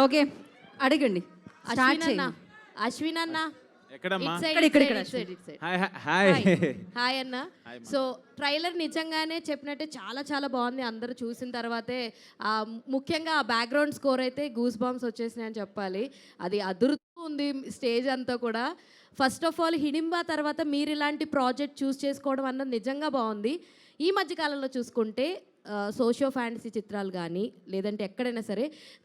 Okay, అడగండి. Start Ashwin అన్న, చేయండి. అశ్విన్ అన్న, ఎక్కడమ్మా? ఇక్కడ. హాయ్ హాయ్ హాయ్ అన్న. సో ట్రైలర్ నిజంగానే చెప్పినట్టే చాలా చాలా బాగుంది. అందరూ చూసిన తర్వాతే ముఖ్యంగా ఆ బ్యాక్గ్రౌండ్ స్కోర్ అయితే గూస్ బాంబ్స్ వచ్చేసినాయని చెప్పాలి. అది అదురుతూ ఉంది స్టేజ్ అంతా కూడా. ఫస్ట్ ఆఫ్ ఆల్ హిడింబా తర్వాత మీరు ఇలాంటి ప్రాజెక్ట్ చూస్ చేసుకోవడం అన్నది నిజంగా బాగుంది. ఈ మధ్యకాలంలో చూసుకుంటే సోషియో ఫ్యాంటసీ చిత్రాలు కానీ లేదంటే ఎక్కడైనా సరే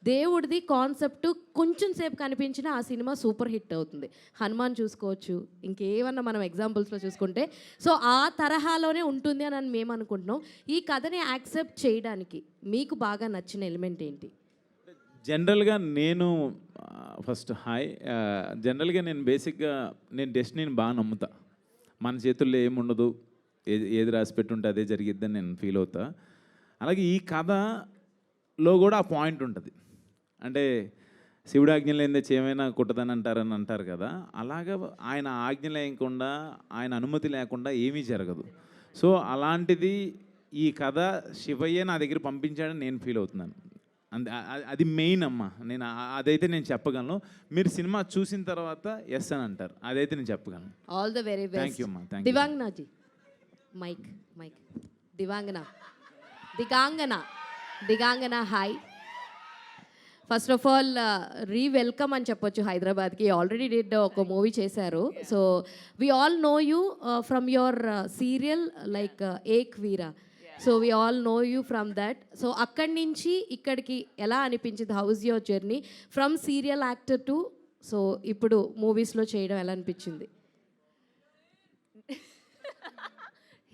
దేవుడిది కాన్సెప్ట్ కొంచెం సేపు కనిపించినా ఆ సినిమా సూపర్ హిట్ అవుతుంది. హనుమాన్ చూసుకోవచ్చు, ఇంకేమన్నా మనం ఎగ్జాంపుల్స్లో చూసుకుంటే. సో ఆ తరహాలోనే ఉంటుంది అని మేము అనుకుంటున్నాం. ఈ కథని యాక్సెప్ట్ చేయడానికి మీకు బాగా నచ్చిన ఎలిమెంట్ ఏంటి? జనరల్గా నేను ఫస్ట్ హాయ్. జనరల్గా నేను బేసిక్గా నేను డెస్టినీని బాగా నమ్ముతా. మన చేతుల్లో ఏముండదు, ఏది రాసి పెట్టుంటే అదే జరిగిద్దని నేను ఫీల్ అవుతా. అలాగే ఈ కథలో కూడా ఆ పాయింట్ ఉంటుంది. అంటే శివుడు ఆజ్ఞ లేనిదే ఏమైనా కుట్టదని అంటారు కదా, అలాగా ఆయన ఆజ్ఞ లేకుండా ఆయన అనుమతి లేకుండా ఏమీ జరగదు. సో అలాంటిది ఈ కథ శివయ్య నా దగ్గర పంపించాడని నేను ఫీల్ అవుతున్నాను. అది మెయిన్ అమ్మా. నేను అదైతే నేను చెప్పగలను. మీరు సినిమా చూసిన తర్వాత ఎస్ అని అంటారు, అదైతే నేను చెప్పగలను. All the very best. Thank you అమ్మా. Thank you. దివాంగనాజీ, mic mic. Digangana hi. First of all welcome అని చెప్పొచ్చు హైదరాబాద్కి. ఆల్రెడీ డిడ్ ఒక మూవీ చేశారు. So we all know you from your serial like Ek Veera. So we all know you from that. So అక్కడి నుంచి ఇక్కడికి ఎలా అనిపించింది? How is your journey from serial actor to so ఇప్పుడు మూవీస్లో చేయడం ఎలా అనిపించింది?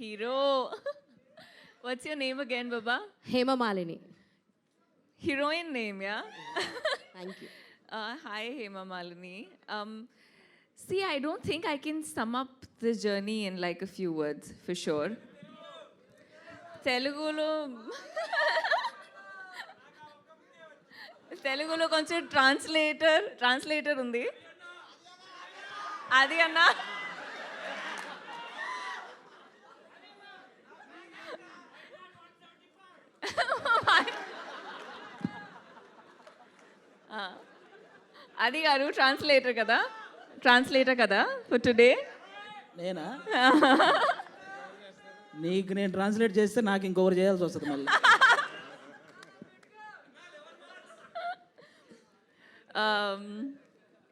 Hero. What's your name again, Baba? Hema Malini. Heroine name, yeah? Thank you. Hi, Hema Malini. See, I don't think I can sum up this journey in like a few words, for sure. తెలుగులో కొంచెం translator ఉంది. అది అన్నా అది గారు translator కదా for today. నేనా? నీకు నేను ట్రాన్స్లేట్ చేస్తే నాకు ఇంకొకరు చేయాల్సి వస్తుంది మళ్ళీ.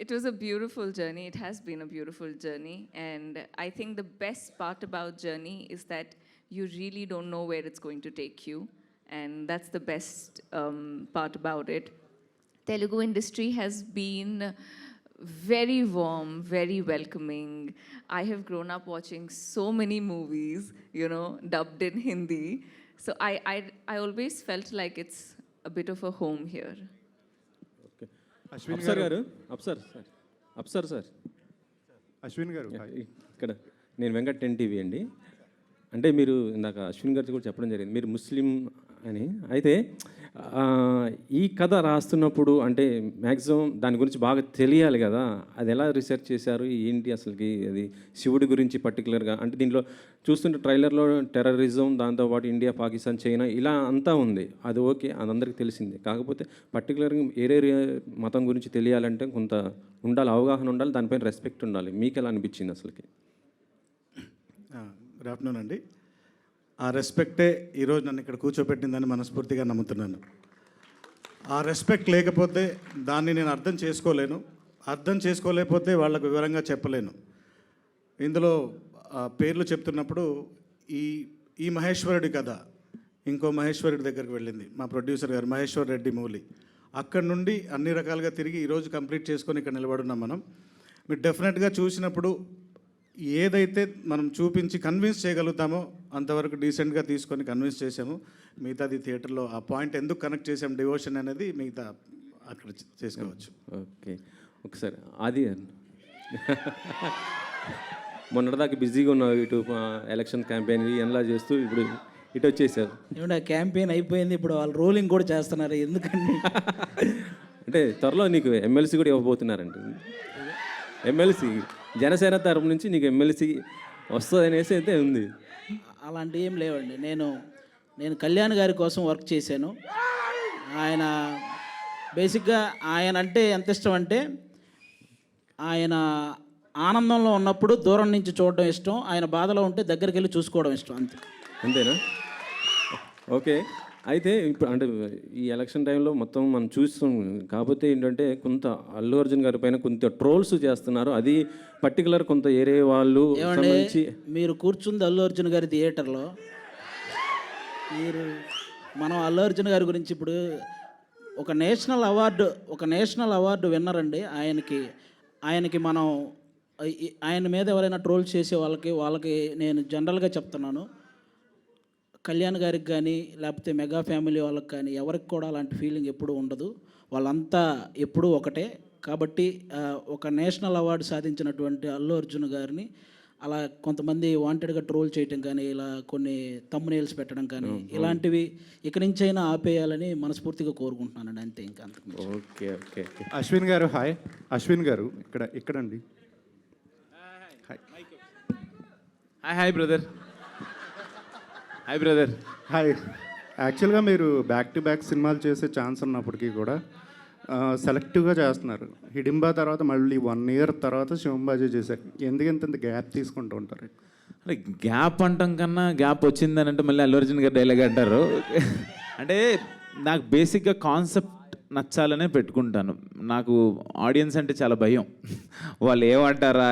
It was a beautiful journey. It has been a beautiful journey. And I think the best part about journey is that you really don't know where it's going to take you. And that's the best part about it. Telugu industry has been very warm, very welcoming. I have grown up watching so many movies, dubbed in Hindi. So I always felt like it's a bit of a home here. Ashwin గారు. అప్సర్ sir. Ashwin గారు ఇక్కడ నేను Venkat 10 TV అండి. అంటే మీరు ఇందాక అశ్విన్ గారితో కూడా చెప్పడం జరిగింది మీరు ముస్లిం అని. అయితే ఈ కథ రాస్తున్నప్పుడు అంటే మ్యాక్సిమం దాని గురించి బాగా తెలియాలి కదా, అది ఎలా రీసెర్చ్ చేశారు ఏంటి అసలుకి? అది శివుడి గురించి పర్టికులర్గా అంటే దీంట్లో చూస్తుంటే ట్రైలర్లో టెర్రరిజం, దాంతోపాటు ఇండియా, పాకిస్తాన్, చైనా ఇలా అంతా ఉంది. అది ఓకే, అది అందరికీ తెలిసిందే. కాకపోతే పర్టికులర్గా ఏరే మతం గురించి తెలియాలంటే కొంత ఉండాలి, అవగాహన ఉండాలి, దానిపైన రెస్పెక్ట్ ఉండాలి. మీకు ఎలా అనిపించింది అసలుకి? గుడ్ ఆఫ్టర్నూన్ అండి. ఆ రెస్పెక్టే ఈరోజు నన్ను ఇక్కడ కూర్చోపెట్టిందని మనస్ఫూర్తిగా నమ్ముతున్నాను. ఆ రెస్పెక్ట్ లేకపోతే దాన్ని నేను అర్థం చేసుకోలేకపోతే వాళ్ళకు వివరంగా చెప్పలేను. ఇందులో పేర్లు చెప్తున్నప్పుడు ఈ మహేశ్వరుడి కథ ఇంకో మహేశ్వరుడి దగ్గరికి వెళ్ళింది, మా ప్రొడ్యూసర్ గారు మహేశ్వర్ రెడ్డి మూలి. అక్కడి నుండి అన్ని రకాలుగా తిరిగి ఈరోజు కంప్లీట్ చేసుకొని ఇక్కడ నిలబడున్నాం మనం. మీరు డెఫినెట్గా చూసినప్పుడు ఏదైతే మనం చూపించి కన్విన్స్ చేయగలుగుతామో అంతవరకు డీసెంట్గా తీసుకొని కన్విన్స్ చేసాము. మిగతాది థియేటర్లో ఆ పాయింట్ ఎందుకు కనెక్ట్ చేసాము డివోషన్ అనేది మిగతా అక్కడ చేసుకోవచ్చు. ఓకే, ఒకసారి అది మొన్నటిదాకా బిజీగా ఉన్నావు, ఇటు ఎలక్షన్ క్యాంపెయిన్ ఎలా చేస్తూ ఇప్పుడు ఇటు వచ్చేసారు. ఏమన్నా క్యాంపెయిన్ అయిపోయింది, ఇప్పుడు వాళ్ళు రోలింగ్ కూడా చేస్తున్నారు. ఎందుకండి అంటే త్వరలో నీకు ఎమ్మెల్సీ కూడా ఇవ్వబోతున్నారంట. ఎమ్మెల్సీ జనసేన తరపు నుంచి నీకు ఎమ్మెల్సీ వస్తుంది అనేసి అయితే ఉంది. అలాంటివి ఏం లేవండి. నేను కళ్యాణ్ గారి కోసం వర్క్ చేశాను. ఆయన బేసిక్గా ఆయన అంటే ఎంత ఇష్టం అంటే ఆయన ఆనందంలో ఉన్నప్పుడు దూరం నుంచి చూడడం ఇష్టం, ఆయన బాధలో ఉంటే దగ్గరికి వెళ్ళి చూసుకోవడం ఇష్టం, అంతే. అంతేనా? ఓకే. అయితే ఇప్పుడు అంటే ఈ ఎలక్షన్ టైంలో మొత్తం మనం చూస్తాం, కాకపోతే ఏంటంటే కొంత అల్లు అర్జున్ గారి పైన కొంత ట్రోల్స్ చేస్తున్నారు. అది పర్టికులర్ కొంత ఏరే వాళ్ళు ఏమండి, సంబంధించి మీరు కూర్చుంది అల్లు అర్జున్ గారి థియేటర్లో, మీరు మనం అల్లు అర్జున్ గారి గురించి ఇప్పుడు ఒక నేషనల్ అవార్డు విన్నర్ అండి. ఆయనకి మనం ఆయన మీద ఎవరైనా ట్రోల్ చేసే వాళ్ళకి నేను జనరల్గా చెప్తున్నాను, కళ్యాణ్ గారికి కానీ లేకపోతే మెగా ఫ్యామిలీ వాళ్ళకి కానీ ఎవరికి కూడా అలాంటి ఫీలింగ్ ఎప్పుడూ ఉండదు. వాళ్ళంతా ఎప్పుడూ ఒకటే. కాబట్టి ఒక నేషనల్ అవార్డు సాధించినటువంటి అల్లు అర్జున్ గారిని అలా కొంతమంది వాంటెడ్గా ట్రోల్ చేయటం కానీ, ఇలా కొన్ని తమ్మునేల్స్ పెట్టడం కానీ, ఇలాంటివి ఇక నుంచైనా ఆపేయాలని మనస్ఫూర్తిగా కోరుకుంటున్నానండి, అంతే. ఇంకా అంతకు. Okay okay okay. అశ్విన్ గారు హాయ్. అశ్విన్ గారు ఇక్కడండి. Hi brother. Hi brother. Hi. యాక్చువల్గా మీరు బ్యాక్ టు బ్యాక్ సినిమాలు చేసే ఛాన్స్ ఉన్నప్పటికీ కూడా సెలెక్టివ్గా చేస్తున్నారు. హిడింబా తర్వాత మళ్ళీ 1 year తర్వాత శివంబాజీ చేశారు. ఎందుకంత గ్యాప్ తీసుకుంటూ ఉంటారు? అంటే గ్యాప్ అంటాం కన్నా గ్యాప్ వచ్చిందని అంటే మళ్ళీ అల్లు అర్జున్ గారు డైలాగ్ అంటారు. అంటే నాకు బేసిక్గా కాన్సెప్ట్ నచ్చాలనే పెట్టుకుంటాను. నాకు ఆడియన్స్ అంటే చాలా భయం. వాళ్ళు ఏమంటారా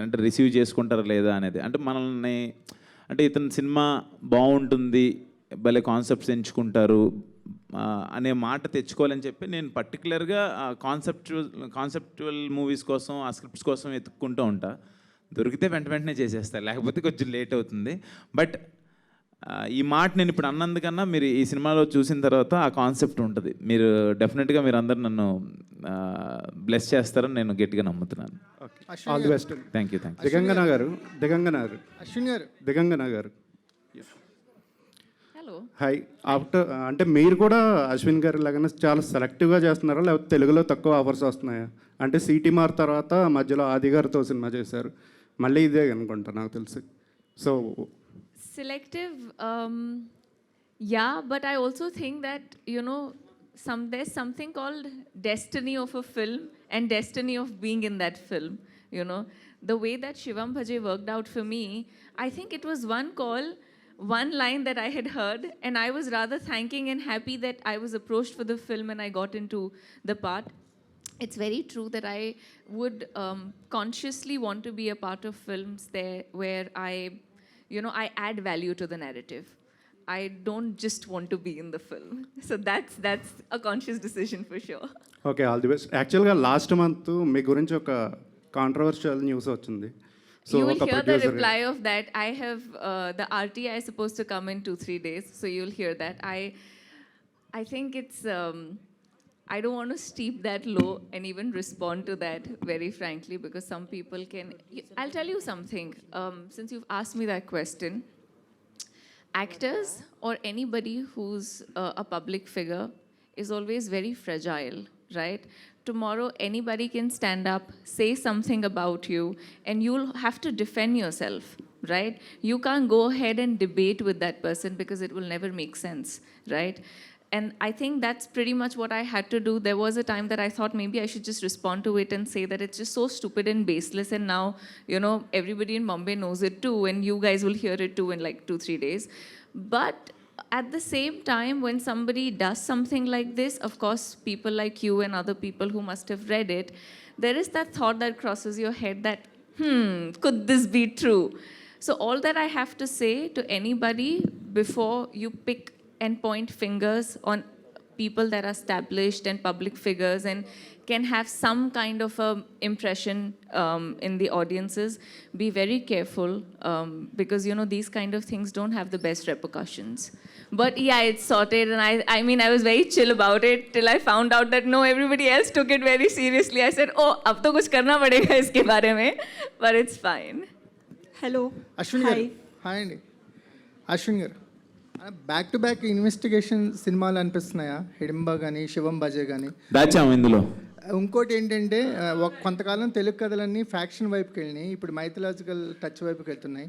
అంటే రిసీవ్ చేసుకుంటారా లేదా అనేది. అంటే మనల్ని అంటే ఇతని సినిమా బాగుంటుంది, భలే కాన్సెప్ట్స్ ఎంచుకుంటారు అనే మాట తెచ్చుకోవాలని చెప్పి నేను పర్టికులర్గా కాన్సెప్చువల్ మూవీస్ కోసం, ఆ స్క్రిప్ట్స్ కోసం వెతుక్కుంటూ ఉంటా. దొరికితే వెంటనే చేసేస్తాను, లేకపోతే కొంచెం లేట్ అవుతుంది. బట్ ఈ మాట నేను ఇప్పుడు అన్నందుకన్నా మీరు ఈ సినిమాలో చూసిన తర్వాత ఆ కాన్సెప్ట్ ఉంటుంది. మీరు డెఫినెట్గా మీరు అందరు నన్ను బ్లెస్ చేస్తారని నేను గట్టిగా నమ్ముతున్నాను. All the best. Thank you. Digangana గారు దిగంగన గారు Hello. హాయ్. ఆఫ్టర్ అంటే మీరు కూడా అశ్విన్ గారి లాగానే చాలా సెలెక్టివ్గా చేస్తున్నారా, లేకపోతే తెలుగులో తక్కువ ఆఫర్స్ వస్తున్నాయా? అంటే సిటీమార్ తర్వాత మధ్యలో ఆది గారితో సినిమా చేశారు, మళ్ళీ ఇదే అనుకుంటా నాకు తెలిసి. So Selective, yeah, but I also think that, you know, there's something called destiny of a film and destiny of being in that film, you know. The way that Shivam Bhaje worked out for me, I think it was one call, one line that I had heard, and I was rather thanking and happy that I was approached for the film and I got into the part. It's very true that I would consciously want to be a part of films there where I add value to the narrative. I don't just want to be in the film. So that's a conscious decision for sure. Okay, all the best. యాక్చువల్గా last month మీ గురించి ఒక controversial news వచ్చింది. So You will ఒక hear the producer reply of that. I have the RTI is supposed to come in 2-3 days, so you'll hear that. I think it's I don't want to steep that low and even respond to that very frankly, because some people can. I'll tell you something. Since you've asked me that question, actors or anybody who's a public figure is always very fragile, right? Tomorrow, anybody can stand up, say something about you, and you'll have to defend yourself, right? You can't go ahead and debate with that person because it will never make sense, right? And I think that's pretty much what I had to do. There was a time that I thought maybe I should just respond to it and say that it's just so stupid and baseless. And now, everybody in Bombay knows it too, and you guys will hear it too in like 2-3 days. But at the same time, when somebody does something like this, of course, people like you and other people who must have read it, there is that thought that crosses your head that, could this be true? So all that I have to say to anybody before you pick and point fingers on people that are established and public figures and can have some kind of a impression in the audiences, be very careful because these kind of things don't have the best repercussions. But yeah, it's sorted, and I was very chill about it till I found out that no, everybody else took it very seriously. I said, oh, ab to kuch karna padega iske bare mein, but it's fine. Hello Ashwin గారు hi అండి. అశ్విన్ గారు back to back investigation సినిమాలు అనిపిస్తున్నాయా? హిడింబా కానీ శివం బజే కానీ దాచాము ఇందులో. ఇంకోటి ఏంటంటే కొంతకాలం తెలుగు కథలన్నీ ఫ్యాక్షన్ వైపుకి వెళ్ళినాయి, ఇప్పుడు మైథలాజికల్ టచ్ వైపుకి వెళ్తున్నాయి.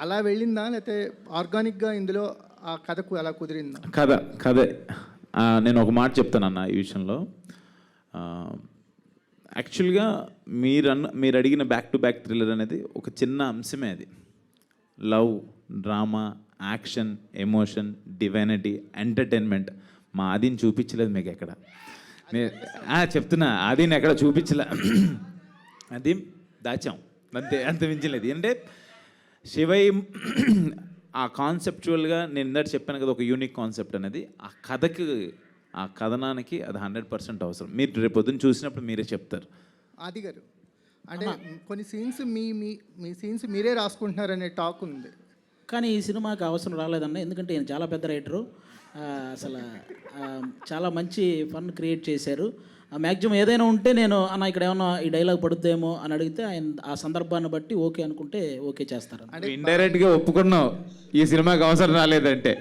అలా వెళ్ళిందా, లేకపోతే ఆర్గానిక్గా ఇందులో ఆ కథకు అలా కుదిరిందా? కథే నేను ఒక మాట చెప్తానన్న ఈ విషయంలో. యాక్చువల్గా మీరు అడిగిన బ్యాక్ టు బ్యాక్ థ్రిల్లర్ అనేది ఒక చిన్న అంశమే. అది love, drama, action, emotion, divinity, entertainment. మా ఆదిని చూపించలేదు మీకు ఎక్కడ. చెప్తున్నా, ఆదిని ఎక్కడ చూపించలే. అది దాచాం అంత మించలేదు. అంటే శివయ్య ఆ కాన్సెప్చువల్గా నేను ఇందాక చెప్పాను కదా, ఒక యూనిక్ కాన్సెప్ట్ అనేది ఆ కథకి, ఆ కథనానికి అది 100% అవసరం. మీరు రేపు పొద్దున్న చూసినప్పుడు మీరే చెప్తారు. ఆది గారు, అంటే కొన్ని సీన్స్ మీ సీన్స్ మీరే రాసుకుంటున్నారనే టాక్ ఉంది. కానీ ఈ సినిమాకి అవసరం రాలేదన్న, ఎందుకంటే ఈయన చాలా పెద్ద రైటరు. అసలు చాలా మంచి ఫన్ క్రియేట్ చేశారు. మ్యాక్సిమం ఏదైనా ఉంటే నేను అన్న ఇక్కడ ఏమన్నా ఈ డైలాగ్ పడుద్దేమో అని అడిగితే ఆయన ఆ సందర్భాన్ని బట్టి ఓకే అనుకుంటే ఓకే చేస్తారు. ఇండైరెక్ట్గా ఒప్పుకున్నావు ఈ సినిమాకి అవసరం రాలేదంటే.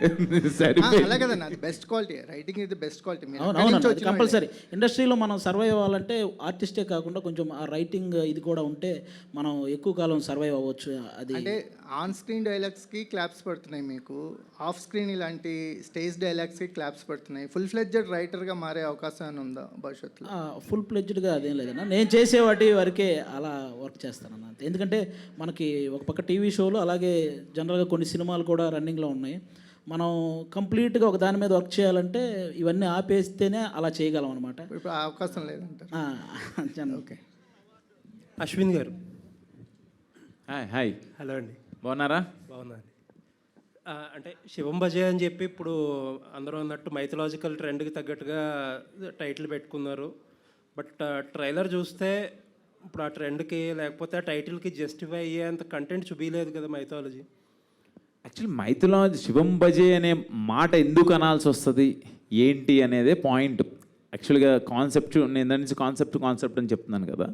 అలా కదన్న, అది బెస్ట్ క్వాలిటీ. రైటింగ్ ఇది బెస్ట్ క్వాలిటీ. అవునవును, కంపల్సరీ. ఇండస్ట్రీలో మనం సర్వైవ్ అవ్వాలంటే ఆర్టిస్టే కాకుండా కొంచెం ఆ రైటింగ్ ఇది కూడా ఉంటే మనం ఎక్కువ కాలం సర్వైవ్ అవ్వచ్చు. అది అంటే ఆన్ స్క్రీన్ డైలాగ్స్కి క్లాప్స్ పడుతున్నాయి, మీకు ఆఫ్ స్క్రీన్ ఇలాంటి స్టేజ్ డైలాగ్స్కి క్లాప్స్ పడుతున్నాయి. ఫుల్ ఫ్లెడ్జెడ్ రైటర్గా మారే అవకాశం ఏమైనా ఉందా భవిష్యత్తులో? ఫుల్ ప్లెడ్జ్డ్గా అదేం లేదన్నా, నేను చేసే వాటి వరకే అలా వర్క్ చేస్తానన్న. ఎందుకంటే మనకి ఒక పక్క టీవీ షోలు, అలాగే జనరల్గా కొన్ని సినిమాలు కూడా రన్నింగ్లో ఉన్నాయి. మనం కంప్లీట్గా ఒక దాని మీద వర్క్ చేయాలంటే ఇవన్నీ ఆపేస్తేనే అలా చేయగలం అనమాట. ఇప్పుడు ఆ అవకాశం లేదంటారు. ఓకే. అశ్విన్ గారు, హాయ్. హలో అండి. బాగున్నారా? బాగున్నాను. అంటే శివం భజే అని చెప్పి ఇప్పుడు అందరూ అన్నట్టు మైథలాజికల్ ట్రెండ్కి తగ్గట్టుగా టైటిల్ పెట్టుకున్నారు. బట్ ట్రైలర్ చూస్తే ఇప్పుడు ఆ ట్రెండ్కి లేకపోతే ఆ టైటిల్కి జస్టిఫై అయ్యేంత కంటెంట్ చూపించలేదు కదా మైథాలజీ. యాక్చువల్లీ మైథలాజీ శివం భజే అనే మాట ఎందుకు అనాల్సి వస్తుంది ఏంటి అనేదే పాయింట్. యాక్చువల్గా కాన్సెప్ట్, నేను దాని నుంచి కాన్సెప్ట్ అని చెప్తున్నాను కదా.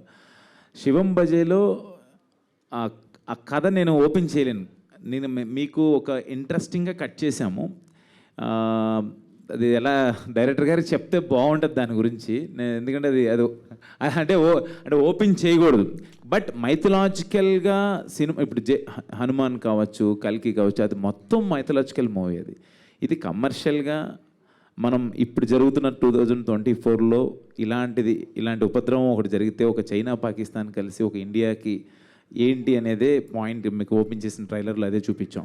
శివం భజేలో ఆ కథ నేను ఓపెన్ చేయలేను. నేను మీకు ఒక ఇంట్రెస్టింగ్గా కట్ చేశాము. అది ఎలా డైరెక్టర్ గారికి చెప్తే బాగుంటుంది దాని గురించి. ఎందుకంటే అది అంటే ఓపెన్ చేయకూడదు. బట్ మైథలాజికల్గా సినిమా ఇప్పుడు హనుమాన్ కావచ్చు, కల్కి కావచ్చు, అది మొత్తం మైథలాజికల్ మూవీ. ఇది కమర్షియల్గా మనం ఇప్పుడు జరుగుతున్న 2024లో ఇలాంటి ఉపద్రవం ఒకటి జరిగితే, ఒక చైనా పాకిస్తాన్ కలిసి ఒక ఇండియాకి ఏంటి అనేదే పాయింట్ మీకు ఓపెన్ చేసిన ట్రైలర్లో అదే చూపించాం.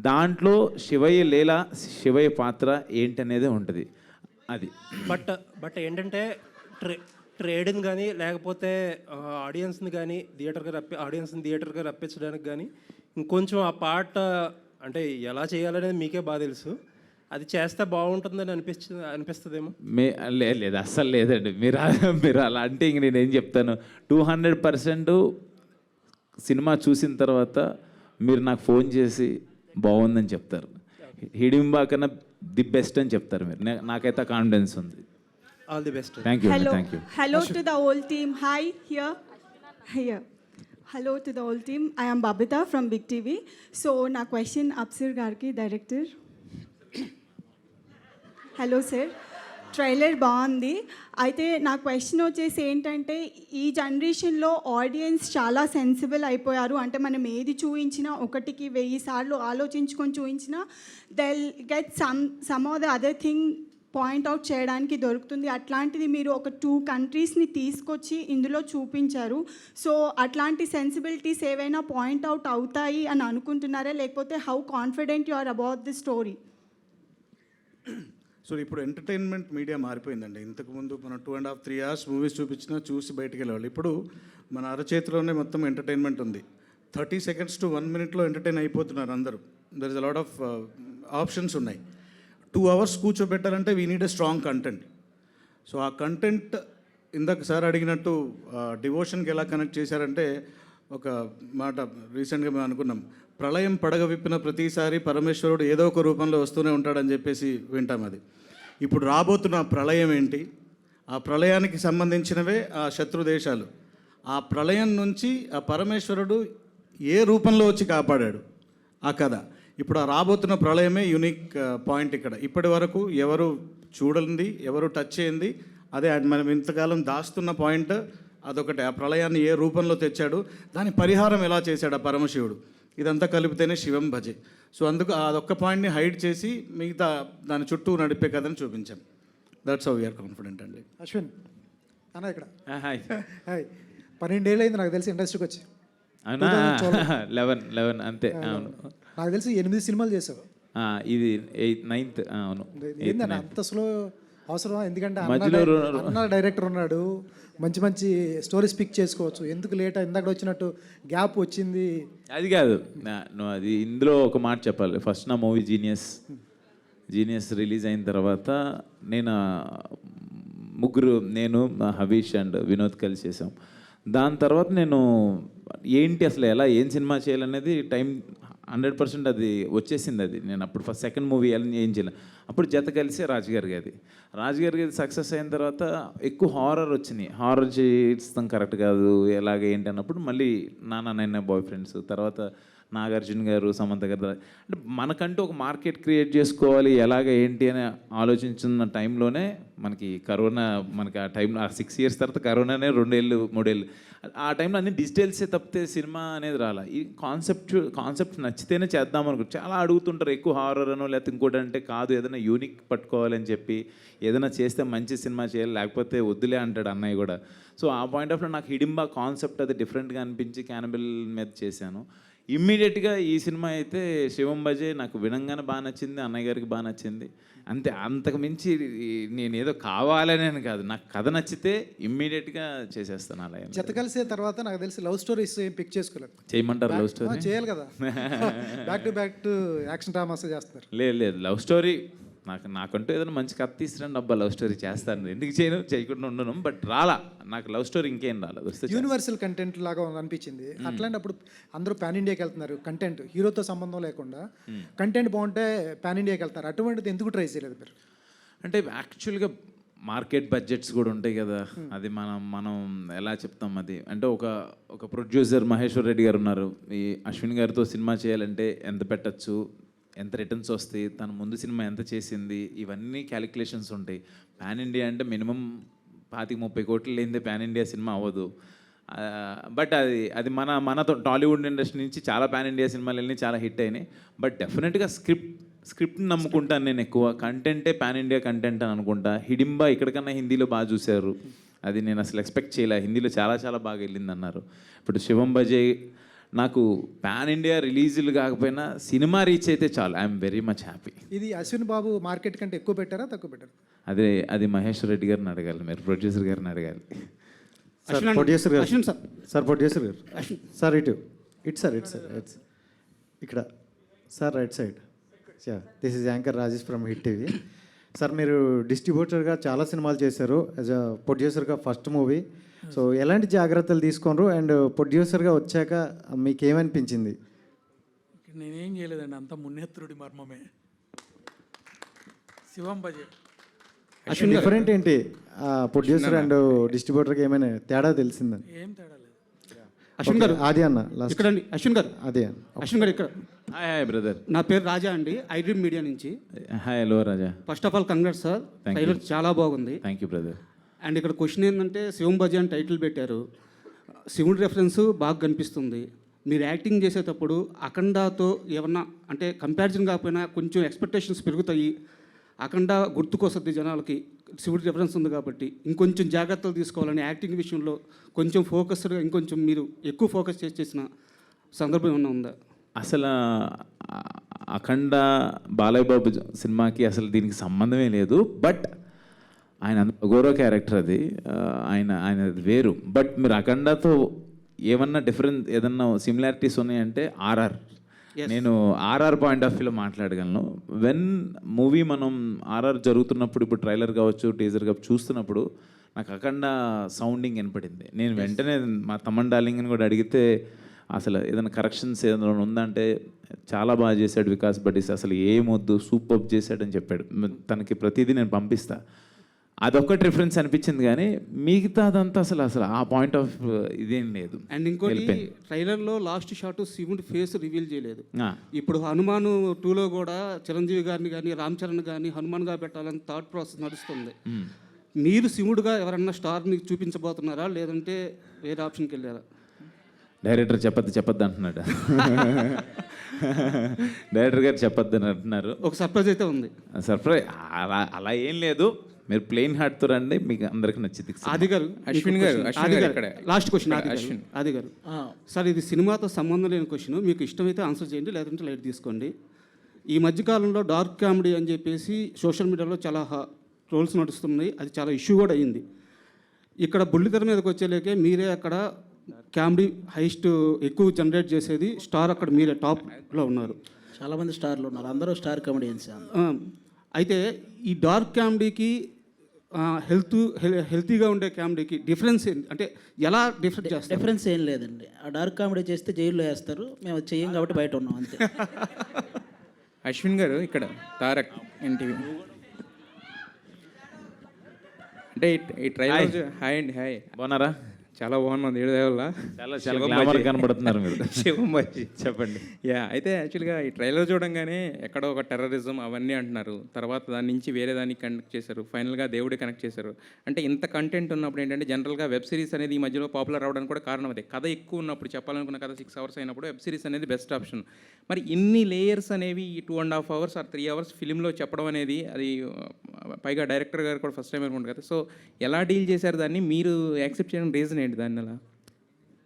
దాంట్లో శివయ్య పాత్ర ఏంటనేదే ఉంటుంది అది. బట్ ఏంటంటే ట్రేడ్ని కానీ లేకపోతే ఆడియన్స్ని కానీ థియేటర్గా రప్పించడానికి కానీ ఇంకొంచెం ఆ పార్ట్ అంటే ఎలా చేయాలనేది మీకే బాగా తెలుసు. అది చేస్తే బాగుంటుందని అనిపిస్తుందేమో. లేదు, అస్సలు లేదండి. మీరు అలా అంటే ఇంక నేనేం చెప్తాను. 200% సినిమా చూసిన తర్వాత మీరు నాకు ఫోన్ చేసి బాగుందని చెప్తారు. హిడింబా కన్నా ది బెస్ట్ అని చెప్తారు మీరు. నాకైతే కాన్ఫిడెన్స్ ఉంది. All the best. Thank you. Thank you. Hello to the whole team. Hi, here. Hello to the whole team. I am Babita from Big TV. So, na question Apsir Garki, director. Hello, sir. Trailer బాగుంది. అయితే నా question వచ్చేసి ఏంటంటే, ఈ జనరేషన్లో audience చాలా sensible అయిపోయారు. అంటే మనం ఏది చూపించినా 1కి 1000 సార్లు ఆలోచించుకొని చూపించినా they'll get some of the other thing point out చేయడానికి దొరుకుతుంది. అట్లాంటిది మీరు ఒక 2 కంట్రీస్ని తీసుకొచ్చి ఇందులో చూపించారు. సో అట్లాంటి సెన్సిబిలిటీస్ ఏవైనా పాయింట్అవుట్ అవుతాయి అని అనుకుంటున్నారా, లేకపోతే how confident you are about the story? So ఇప్పుడు ఎంటర్టైన్మెంట్ మీడియా మారిపోయిందండి. ఇంతకుముందు మనం 2.5-3 hours మూవీస్ చూపించినా చూసి బయటికి వెళ్ళేవాళ్ళు. ఇప్పుడు మన అరచేతిలోనే మొత్తం ఎంటర్టైన్మెంట్ ఉంది. 30 seconds to 1 minute ఎంటర్టైన్ అయిపోతున్నారు అందరూ. There is a lot of options ఉన్నాయి. 2 hours కూర్చోబెట్టాలంటే we need a strong content. So ఆ కంటెంట్ ఇందాక సార్ అడిగినట్టు డివోషన్కి ఎలా కనెక్ట్ చేశారంటే, ఒక మాట రీసెంట్గా మేము అనుకున్నాం, ప్రళయం పడగ విప్పిన ప్రతిసారి పరమేశ్వరుడు ఏదో ఒక రూపంలో వస్తూనే ఉంటాడని చెప్పేసి వింటాం. అది ఇప్పుడు రాబోతున్న ప్రళయం ఏంటి, ఆ ప్రళయానికి సంబంధించినవే ఆ శత్రు దేశాలు. ఆ ప్రళయం నుంచి ఆ పరమేశ్వరుడు ఏ రూపంలో వచ్చి కాపాడాడు ఆ కథ. ఇప్పుడు ఆ రాబోతున్న ప్రళయమే యూనిక్ పాయింట్ ఇక్కడ. ఇప్పటి వరకు ఎవరు చూడండి, ఎవరు టచ్ చేయండి, అదే మనం ఇంతకాలం దాస్తున్న పాయింట్ అదొకటే. ఆ ప్రళయాన్ని ఏ రూపంలో తెచ్చాడు, దాని పరిహారం ఎలా చేశాడు ఆ పరమశివుడు, ఇదంతా కలిపితేనే శివం భజే. సో అందుకు అదొక్క పాయింట్ని హైడ్ చేసి మిగతా దాని చుట్టూ నడిపే కథను చూపించాం. దట్స్ హౌ వీఆర్ కాన్ఫిడెంట్ అండి. అశ్విన్ అన్న ఇక్కడ హాయ్ హాయ్ 12 ఏళ్ళు అయింది నాకు తెలిసి ఇండస్ట్రీకి వచ్చి. అవునా 11 అంతే అవును. నాకు తెలిసి 8 సినిమాలు చేసావు. ఇది 9th అవును. ఏందన్న అంత స్లో అవసరం? ఎందుకంటే మధ్యలో అన్న డైరెక్టర్ ఉన్నాడు, మంచి మంచి స్టోరీస్ పిక్ చేసుకోవచ్చు. ఎందుకు లేట్ ఇందాక వచ్చినట్టు గ్యాప్ వచ్చింది? అది కాదు, నువ్వు అది ఇందులో ఒక మాట చెప్పాలి. ఫస్ట్ నా మూవీ జీనియస్ రిలీజ్ అయిన తర్వాత నేను ముగ్గురు, నేను హవీష్ అండ్ వినోద్ కలిసి చేసాం. దాని తర్వాత నేను ఏంటి అసలు ఏం సినిమా చేయాలనేది టైం 100% అది వచ్చేసింది. అది నేను అప్పుడు ఫస్ట్ సెకండ్ మూవీ ఏం చేయలే. అప్పుడు జత కలిసి రాజుగారి గది సక్సెస్ అయిన తర్వాత ఎక్కువ హారర్ వచ్చినాయి. హారర్ చేస్తాం కరెక్ట్ కాదు, ఏంటి అన్నప్పుడు మళ్ళీ నాన్న బాయ్ ఫ్రెండ్స్, తర్వాత నాగార్జున గారు, సమంత గారు, అంటే మనకంటూ ఒక మార్కెట్ క్రియేట్ చేసుకోవాలి ఏంటి అని ఆలోచించిన టైంలోనే మనకి కరోనా, మనకి ఆ టైంలో 6 years తర్వాత కరోనానే 2 ఏళ్ళు 3 ఏళ్ళు. ఆ టైంలో అన్ని డిజిటల్సే తప్పితే సినిమా అనేది రాలా. ఈ కాన్సెప్ట్ నచ్చితేనే చేద్దాం అనుకుంటు చాలా అడుగుతుంటారు, ఎక్కువ హారర్ అనో లేకపోతే ఇంకోటి అంటే కాదు, ఏదైనా యూనిక్ పట్టుకోవాలని చెప్పి ఏదైనా చేస్తే మంచి సినిమా చేయాలి, లేకపోతే వద్దులే అంటాడు అన్నయ్య కూడా. సో ఆ పాయింట్ ఆఫ్ వ్యూ నాకు హిడింబా కాన్సెప్ట్ అది డిఫరెంట్గా అనిపించి క్యానబిల్ మీద చేశాను. ఇమ్మీడియట్గా ఈ సినిమా అయితే శివం బజే నాకు వినంగానే బాగా నచ్చింది, అన్నయ్య గారికి బాగా నచ్చింది. అంతే, అంతకు మించి నేను ఏదో కావాలని కాదు, నాకు కథ నచ్చితే ఇమ్మీడియట్గా చేసేస్తాను. అలా జత కలిసే తర్వాత నాకు తెలిసి లవ్ స్టోరీస్ ఏం పిక్ చేసుకోలేదు. చేయమంటారు లవ్ స్టోరీ? చేయాలి కదా, బ్యాక్ టు యాక్షన్ డ్రామాస్ చేస్తారు. లేదు లవ్ స్టోరీ నాకంటూ ఏదైనా మంచి కథ తీసుకురండి అబ్బా, లవ్ స్టోరీ చేస్తాను. ఎందుకు చేయకుండా ఉండను, బట్ రాలా నాకు లవ్ స్టోరీ, ఇంకేం రాలేదు. యూనివర్సల్ కంటెంట్ లాగా అనిపించింది. అట్లాంటప్పుడు అందరూ పాన్ ఇండియాకి వెళ్తున్నారు, కంటెంట్ హీరోతో సంబంధం లేకుండా కంటెంట్ బాగుంటే పాన్ ఇండియాకి వెళ్తారు. అటువంటిది ఎందుకు ట్రై చేయలేదు మీరు? అంటే యాక్చువల్గా మార్కెట్ బడ్జెట్స్ కూడా ఉంటాయి కదా, అది మనం ఎలా చెప్తాం. అది అంటే ఒక ప్రొడ్యూసర్ మహేశ్వర్ రెడ్డి గారు ఉన్నారు, ఈ అశ్విన్ గారితో సినిమా చేయాలంటే ఎంత పెట్టచ్చు, ఎంత రిటర్న్స్ వస్తాయి, తన ముందు సినిమా ఎంత చేసింది, ఇవన్నీ క్యాలిక్యులేషన్స్ ఉంటాయి. పాన్ ఇండియా అంటే మినిమం 25-30 కోట్లు లేనిదే పాన్ ఇండియా సినిమా అవ్వదు. బట్ అది మన టాలీవుడ్ ఇండస్ట్రీ నుంచి చాలా పాన్ ఇండియా సినిమాలు వెళ్ళి చాలా హిట్ అయినాయి. బట్ డెఫినెట్గా స్క్రిప్ట్ని నమ్ముకుంటాను నేను ఎక్కువ. కంటెంటే పాన్ ఇండియా కంటెంట్ అని అనుకుంటా. హిడింబా ఇక్కడికన్నా హిందీలో బాగా చూశారు, అది నేను అసలు ఎక్స్పెక్ట్ చేయలే. హిందీలో చాలా చాలా బాగా వెళ్ళింది అన్నారు. ఇప్పుడు శివం బజే నాకు పాన్ ఇండియా రిలీజులు కాకపోయినా సినిమా రీచ్ అయితే చాలు, ఐఎమ్ వెరీ మచ్ హ్యాపీ. ఇది అశ్విన్ బాబు మార్కెట్ కంటే ఎక్కువ పెట్టారా తక్కువ పెట్టారా? అది మహేశ్వర్ రెడ్డి గారిని అడగాలి, మీరు ప్రొడ్యూసర్ గారిని అడగాలి. ప్రొడ్యూసర్ గారు ప్రొడ్యూసర్ గారు సార్ ఇటు సార్ ఇక్కడ sir right side. This is anchor Rajesh from hit TV. Sir మీరు డిస్ట్రిబ్యూటర్గా చాలా సినిమాలు చేశారు, యాజ్ అ ప్రొడ్యూసర్గా ఫస్ట్ మూవీ. సో ఎలాంటి జాగ్రత్తలు తీసుకున్నారు అండ్ ప్రొడ్యూసర్గా వచ్చాక మీకు ఏమనిపించింది? నేనేం చేయలేదండి, అంత మున్నేత్రుడి మర్మమే. శివం బజే డిఫరెంట్ ఏంటి ప్రొడ్యూసర్ అండ్ డిస్ట్రిబ్యూటర్కి ఏమైనా తేడా తెలిసిందని? ఏం తేడా లేదు. అశ్విన్ గారు అది అన్న ఇక్కడ అండి. అశ్విన్ గారు అదే అశ్విన్ గారు ఇక్కడ. హాయ్ బ్రదర్, నా పేరు రాజా అండి, ఐడ్రీమ్ మీడియా నుంచి. Hi hello Raja. First of all congrats sir, trailer చాలా బాగుంది. Thank you brother. అండ్ ఇక్కడ క్వశ్చన్ ఏంటంటే శివం బజే అని టైటిల్ పెట్టారు, శివుడి రెఫరెన్స్ బాగా కనిపిస్తుంది. మీరు యాక్టింగ్ చేసేటప్పుడు అఖండాతో ఏమన్నా అంటే కంపారిజన్ కాకపోయినా కొంచెం ఎక్స్పెక్టేషన్స్ పెరుగుతాయి. అఖండ గుర్తుకొస్తుంది జనాలకి, శివుడి రెఫరెన్స్ ఉంది కాబట్టి ఇంకొంచెం జాగ్రత్తలు తీసుకోవాలని యాక్టింగ్ విషయంలో కొంచెం ఫోకస్డ్గా ఇంకొంచెం మీరు ఎక్కువ ఫోకస్ చేసిన సందర్భం ఏమన్నా ఉందా? అసలు అఖండ బాలయ్య బాబు సినిమాకి అసలు దీనికి సంబంధమే లేదు. బట్ ఆయన గౌరవ క్యారెక్టర్ అది, ఆయన వేరు. బట్ మీరు అఖండతో ఏమన్నా డిఫరెన్స్ ఏదన్నా సిమిలారిటీస్ ఉన్నాయంటే ఆర్ఆర్. నేను ఆర్ఆర్ పాయింట్ ఆఫ్ వ్యూలో మాట్లాడగలను. వెన్ మూవీ మనం ఆర్ఆర్ జరుగుతున్నప్పుడు, ఇప్పుడు ట్రైలర్ కావచ్చు టీజర్ కావచ్చు చూస్తున్నప్పుడు నాకు అఖండ సౌండింగ్ వినపడింది. నేను వెంటనే మా తమ్మన్ డార్లింగ్ని కూడా అడిగితే అసలు ఏదైనా కరెక్షన్స్ ఏదైనా ఉందంటే చాలా బాగా చేశాడు వికాస్ బడ్డీస్, అసలు ఏమొద్దు సూపర్ చేశాడని చెప్పాడు. తనకి ప్రతిదీ నేను పంపిస్తా. అదొక్కటి రిఫరెన్స్ అనిపించింది, కానీ మిగతాదంతా అసలు ఆ పాయింట్ ఆఫ్ ఇదేం లేదు. అండ్ ఇంకోటి ట్రైలర్లో లాస్ట్ షాట్ శివుడి ఫేస్ రివీల్ చేయలేదు. ఇప్పుడు హనుమాన్ 2లో కూడా చిరంజీవి గారిని కానీ రామ్ చరణ్ కానీ హనుమాన్గా పెట్టాలని థాట్ ప్రాసెస్ నడుస్తుంది. మీరు శివుడుగా ఎవరన్నా స్టార్ని చూపించబోతున్నారా, లేదంటే వేరే ఆప్షన్కి వెళ్ళారా? డైరెక్టర్ చెప్పొద్దు అంటున్నాడు. డైరెక్టర్ గారు చెప్పొద్దు అని అంటున్నారు. ఒక సర్ప్రైజ్ అయితే ఉంది. సర్ప్రైజ్ అలా ఏం లేదు. మీరు ప్లెయిన్ హార్ట్తో రండి, మీకు అందరికి నచ్చింది. ఆది గారు, అశ్విన్ గారు, లాస్ట్ క్వశ్చన్ ఆది గారు. సార్, ఇది సినిమాతో సంబంధం లేని క్వశ్చన్, మీకు ఇష్టమైతే ఆన్సర్ చేయండి, లేదంటే లైట్ తీసుకోండి. ఈ మధ్యకాలంలో డార్క్ కామెడీ అని చెప్పేసి సోషల్ మీడియాలో చాలా ట్రోల్స్ నడుస్తున్నాయి, అది చాలా ఇష్యూ కూడా అయ్యింది. ఇక్కడ బుల్లితెర మీదకి వచ్చేలేకే మీరే అక్కడ కామెడీ హైస్ట్ ఎక్కువ జనరేట్ చేసేది స్టార్, అక్కడ మీరే టాప్లో ఉన్నారు. చాలామంది స్టార్లు ఉన్నారు, అందరూ స్టార్ కామెడియన్స్. అయితే ఈ డార్క్ కామెడీకి హెల్తీగా ఉండే కామెడీకి డిఫరెన్స్ ఏంటి? అంటే ఎలా డిఫరెంట్ చేస్తారు? డిఫరెన్స్ ఏం లేదండి. ఆ డార్క్ కామెడీ చేస్తే జైల్లో వేస్తారు, మేము అది చెయ్యం కాబట్టి బయట ఉన్నాం అంతే. అశ్విన్ గారు, ఇక్కడ తారక్ ఎన్టీవీ. అంటే ఈ ట్రైలర్, హాయ్ అండి, హాయ్, బాగున్నారా? చాలా బాగున్నాను, ఏడు దేవల్ల చాలా గ్లామర్ కనబడుతున్నారు మీరు. శివంబాజీ చెప్పండి. యా, అయితే యాక్చువల్గా ఈ ట్రైలర్ చూడంగానే ఎక్కడో ఒక టెర్రరిజం అవన్నీ అంటున్నారు, తర్వాత దాని నుంచి వేరే దానికి కనెక్ట్ చేశారు, ఫైనల్గా దేవుడి కనెక్ట్ చేశారు. అంటే ఇంత కంటెంట్ ఉన్నప్పుడు ఏంటంటే జనరల్గా వెబ్ సిరీస్ అనేది ఈ మధ్యలో పాపులర్ అవడానికి కూడా కారణం అదే. కథ ఎక్కువ ఉన్నప్పుడు, చెప్పాలనుకున్న కథ 6 hours అయినప్పుడు వెబ్ సిరీస్ అనేది బెస్ట్ ఆప్షన్. మరి ఇన్ని లేయర్స్ అనేవి ఈ 2.5 hours or 3 hours ఫిలింలో చెప్పడం అనేది, అది పైగా డైరెక్టర్ గారు కూడా ఫస్ట్ టైం అనుకుంటారు కదా, సో ఎలా డీల్ చేశారు దాన్ని? మీరు యాక్సెప్ట్ చేయడం రీజన్ ఏంటి దాన్ని? అలా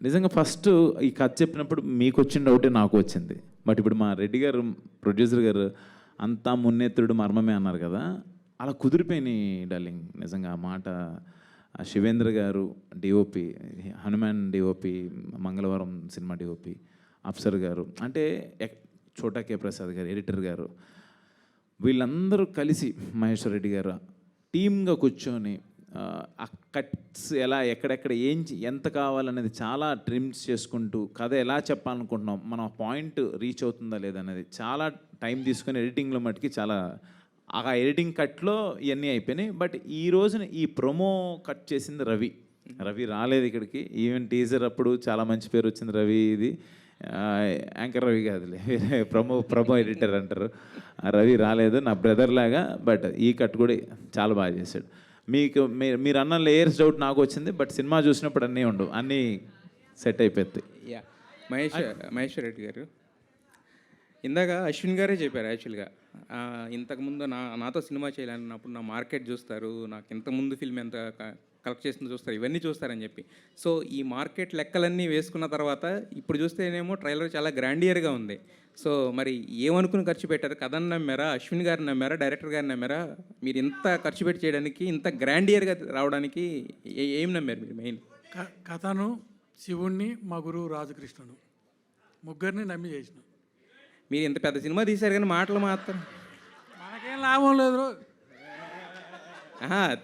నిజంగా ఫస్ట్ ఈ కథ చెప్పినప్పుడు మీకు వచ్చిన డౌటే నాకు వచ్చింది. బట్ ఇప్పుడు మా రెడ్డి గారు, ప్రొడ్యూసర్ గారు, అంతా మున్నేత్రుడు మర్మమే అన్నారు కదా, అలా కుదిరిపోయినాయి డార్లింగ్. నిజంగా ఆ మాట శివేంద్ర గారు డిఓపి, హనుమాన్ డిఓపి, మంగళవారం సినిమా డిఓపి, అఫ్సర్ గారు, అంటే చోటా కే ప్రసాద్ గారు ఎడిటర్ గారు, వీళ్ళందరూ కలిసి మహేశ్వర్ రెడ్డి గారు టీమ్గా కూర్చొని ఆ కట్స్ ఎలా, ఎక్కడెక్కడ ఎంత కావాలనేది చాలా ట్రిమ్స్ చేసుకుంటూ కథ ఎలా చెప్పాలనుకుంటున్నాం, మన పాయింట్ రీచ్ అవుతుందా లేదనేది చాలా టైం తీసుకొని ఎడిటింగ్లో మటుకి చాలా, ఆ ఎడిటింగ్ కట్లో ఇవన్నీ అయిపోయినాయి. బట్ ఈ రోజున ఈ ప్రొమో కట్ చేసింది రవి రాలేదు ఇక్కడికి. ఈవెన్ టీజర్ అప్పుడు చాలా మంచి పేరు వచ్చింది రవి, ఇది యాంకర్ రవి కాదులే, వేరే ప్రమో ఎడిటర్ అంటారు. రవి రాలేదు, నా బ్రదర్ లాగా. బట్ ఈ కట్ కూడా చాలా బాగా చేశాడు. మీరు అన్న లేయర్స్ డౌట్ నాకు వచ్చింది, బట్ సినిమా చూసినప్పుడు అన్నీ ఉండవు, అన్నీ సెట్ అయిపోతాయి. యా, మహేశ్వర్ రెడ్డి గారు, ఇందాక అశ్విన్ గారే చెప్పారు యాక్చువల్గా, ఇంతకుముందు నాతో సినిమా చేయాలన్నప్పుడు నా మార్కెట్ చూస్తారు, నాకు ఇంతకుముందు ఫిల్మ్ ఎంత కలెక్ట్ చేసిందో చూస్తారు, ఇవన్నీ చూస్తారని చెప్పి. సో ఈ మార్కెట్ లెక్కలన్నీ వేసుకున్న తర్వాత ఇప్పుడు చూస్తేనేమో ట్రైలర్ చాలా గ్రాండియర్గా ఉంది. సో మరి ఏమనుకుని ఖర్చు పెట్టారు? కథను నమ్మారా, అశ్విన్ గారిని నమ్మారా, డైరెక్టర్ గారిని నమ్మారా? మీరు ఇంత ఖర్చు పెట్టి చేయడానికి, ఇంత గ్రాండియర్గా రావడానికి ఏం నమ్మారు మీరు మెయిన్? కథను, శివుణ్ణి, మా గురువు రాజకృష్ణుడు, ముగ్గురిని నమ్మి చేసిన. మీరు ఇంత పెద్ద సినిమా తీశారు కానీ మాటలు మాత్రం మనకేం లాభం లేదు.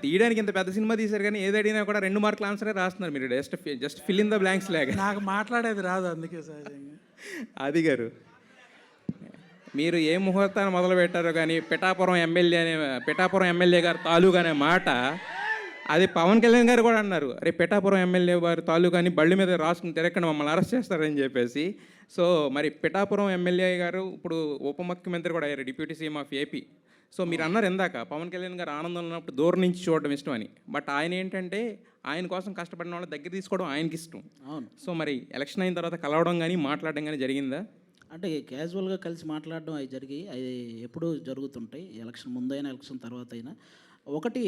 తీయడానికి ఇంత పెద్ద సినిమా తీశారు కానీ ఏది అడిగినా కూడా 2 మార్కుల ఆన్సరే రాస్తున్నారు మీరు. Just fill in the blanks లాగా. నాకు మాట్లాడేది రాదు, అందుకే సహజంగా. ఆది గారు, మీరు ఏ ముహూర్తాన్ని మొదలు పెట్టారో కానీ పిఠాపురం ఎమ్మెల్యే గారు తాలూకా అనే మాట, అది పవన్ కళ్యాణ్ గారు కూడా అన్నారు, అరే పిఠాపురం ఎమ్మెల్యే వారి తాలూకాని బళ్ళు మీద రాసుకుని తిరగకుండా మమ్మల్ని అరెస్ట్ చేస్తారని చెప్పేసి. సో మరి పిఠాపురం ఎమ్మెల్యే గారు ఇప్పుడు ఉప ముఖ్యమంత్రి కూడా అయ్యారు, deputy CM of AP. So మీరు అన్నారు ఇందాక పవన్ కళ్యాణ్ గారు ఆనందంలో ఉన్నప్పుడు దూరం నుంచి చూడడం ఇష్టం అని. బట్ ఆయన ఏంటంటే ఆయన కోసం కష్టపడిన వాళ్ళ దగ్గర తీసుకోవడం ఆయనకి ఇష్టం. అవును. సో మరి ఎలక్షన్ అయిన తర్వాత కలవడం కానీ మాట్లాడడం కానీ జరిగిందా? అంటే క్యాజువల్గా కలిసి మాట్లాడడం అవి అవి ఎప్పుడూ జరుగుతుంటాయి, ఎలక్షన్ ముందైనా ఎలక్షన్ తర్వాత అయినా. ఒకటి,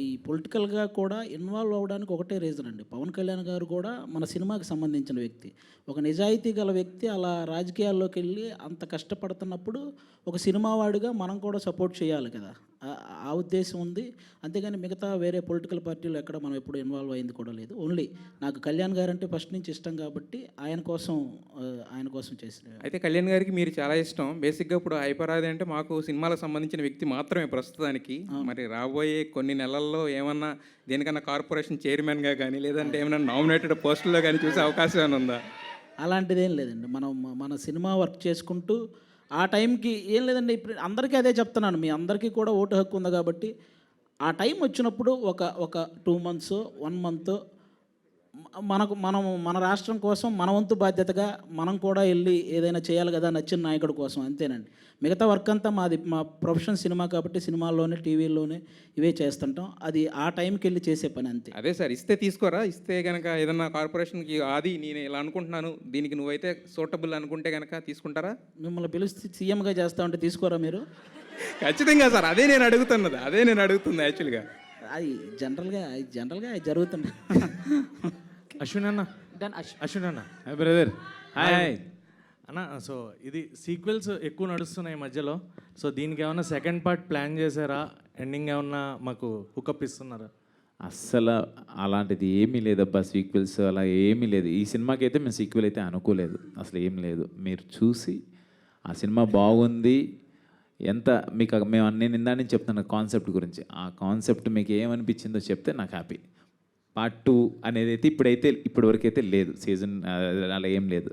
ఈ పొలిటికల్గా కూడా ఇన్వాల్వ్ అవ్వడానికి ఒకటే రీజన్ అండి. పవన్ కళ్యాణ్ గారు కూడా మన సినిమాకి సంబంధించిన వ్యక్తి, ఒక నిజాయితీ గల వ్యక్తి. అలా రాజకీయాల్లోకి వెళ్ళి అంత కష్టపడుతున్నప్పుడు ఒక సినిమా వాడిగా మనం కూడా సపోర్ట్ చేయాలి కదా, ఆ ఉద్దేశం ఉంది. అంతేగాని మిగతా వేరే పొలిటికల్ పార్టీలు ఎక్కడ మనం ఎప్పుడు ఇన్వాల్వ్ అయింది కూడా లేదు. ఓన్లీ నాకు కళ్యాణ్ గారు అంటే ఫస్ట్ నుంచి ఇష్టం కాబట్టి ఆయన కోసం చేసిన. అయితే కళ్యాణ్ గారికి మీరు చాలా ఇష్టం. బేసిక్గా ఇప్పుడు హైపరాది అంటే మాకు సినిమాలకు సంబంధించిన వ్యక్తి మాత్రమే ప్రస్తుతానికి. మరి రాబోయే కొన్ని నెలల్లో ఏమన్నా దేనికన్నా కార్పొరేషన్ చైర్మన్గా కానీ లేదంటే ఏమైనా నామినేటెడ్ పోస్టుల్లో కానీ చూసే అవకాశం ఏమైనా ఉందా? అలాంటిదేం లేదండి. మన సినిమా వర్క్ చేసుకుంటూ ఆ టైంకి ఏం లేదండి. ఇప్పుడు అందరికీ అదే చెప్తున్నాను, మీ అందరికీ కూడా ఓటు హక్కు ఉంది కాబట్టి ఆ టైం వచ్చినప్పుడు ఒక 2 months 1 month మన రాష్ట్రం కోసం మన వంతు బాధ్యతగా మనం కూడా వెళ్ళి ఏదైనా చేయాలి కదా నచ్చిన నాయకుడి కోసం, అంతేనండి. మిగతా వర్క్ అంతా మా ప్రొఫెషన్ సినిమా కాబట్టి సినిమాల్లోనే టీవీల్లోనే ఇవే చేస్తుంటాం. అది ఆ టైంకి వెళ్ళి చేసే పని అంతే. అదే సార్, ఇస్తే తీసుకోరా? ఇస్తే కనుక ఏదన్నా కార్పొరేషన్కి అది నేను ఇలా అనుకుంటున్నాను, దీనికి నువ్వైతే సూటబుల్ అనుకుంటే కనుక తీసుకుంటారా? మిమ్మల్ని పిలిచి సీఎంగా చేస్తా ఉంటే తీసుకోరా మీరు? ఖచ్చితంగా సార్, అదే నేను అడుగుతుంది యాక్చువల్గా. అది జనరల్గా అది జరుగుతుంది. అశ్విన్ అన్న అశ్విన్ అన్న హాయ్ బ్రదర్. హాయ్. అన్న, సో ఇది సీక్వెల్స్ ఎక్కువ నడుస్తున్నాయి మధ్యలో. సో దీనికి ఏమన్నా సెకండ్ పార్ట్ ప్లాన్ చేశారా? ఎండింగ్ ఏమన్నా మాకు హుకప్ ఇస్తున్నారా? అస్సలు అలాంటిది ఏమీ లేదబ్బా, సీక్వెల్స్ అలా ఏమీ లేదు. ఈ సినిమాకి అయితే మేము సీక్వెల్ అయితే అనుకోలేదు, అసలు ఏం లేదు. మీరు చూసి ఆ సినిమా బాగుంది ఎంత మీకు నేను ఇందా నుంచి చెప్తాను కాన్సెప్ట్ గురించి. ఆ కాన్సెప్ట్ మీకు ఏమనిపించిందో చెప్తే నాకు హ్యాపీ. పార్ట్ 2 అనేది అయితే ఇప్పటివరకు అయితే లేదు, సీజన్ అలా ఏం లేదు.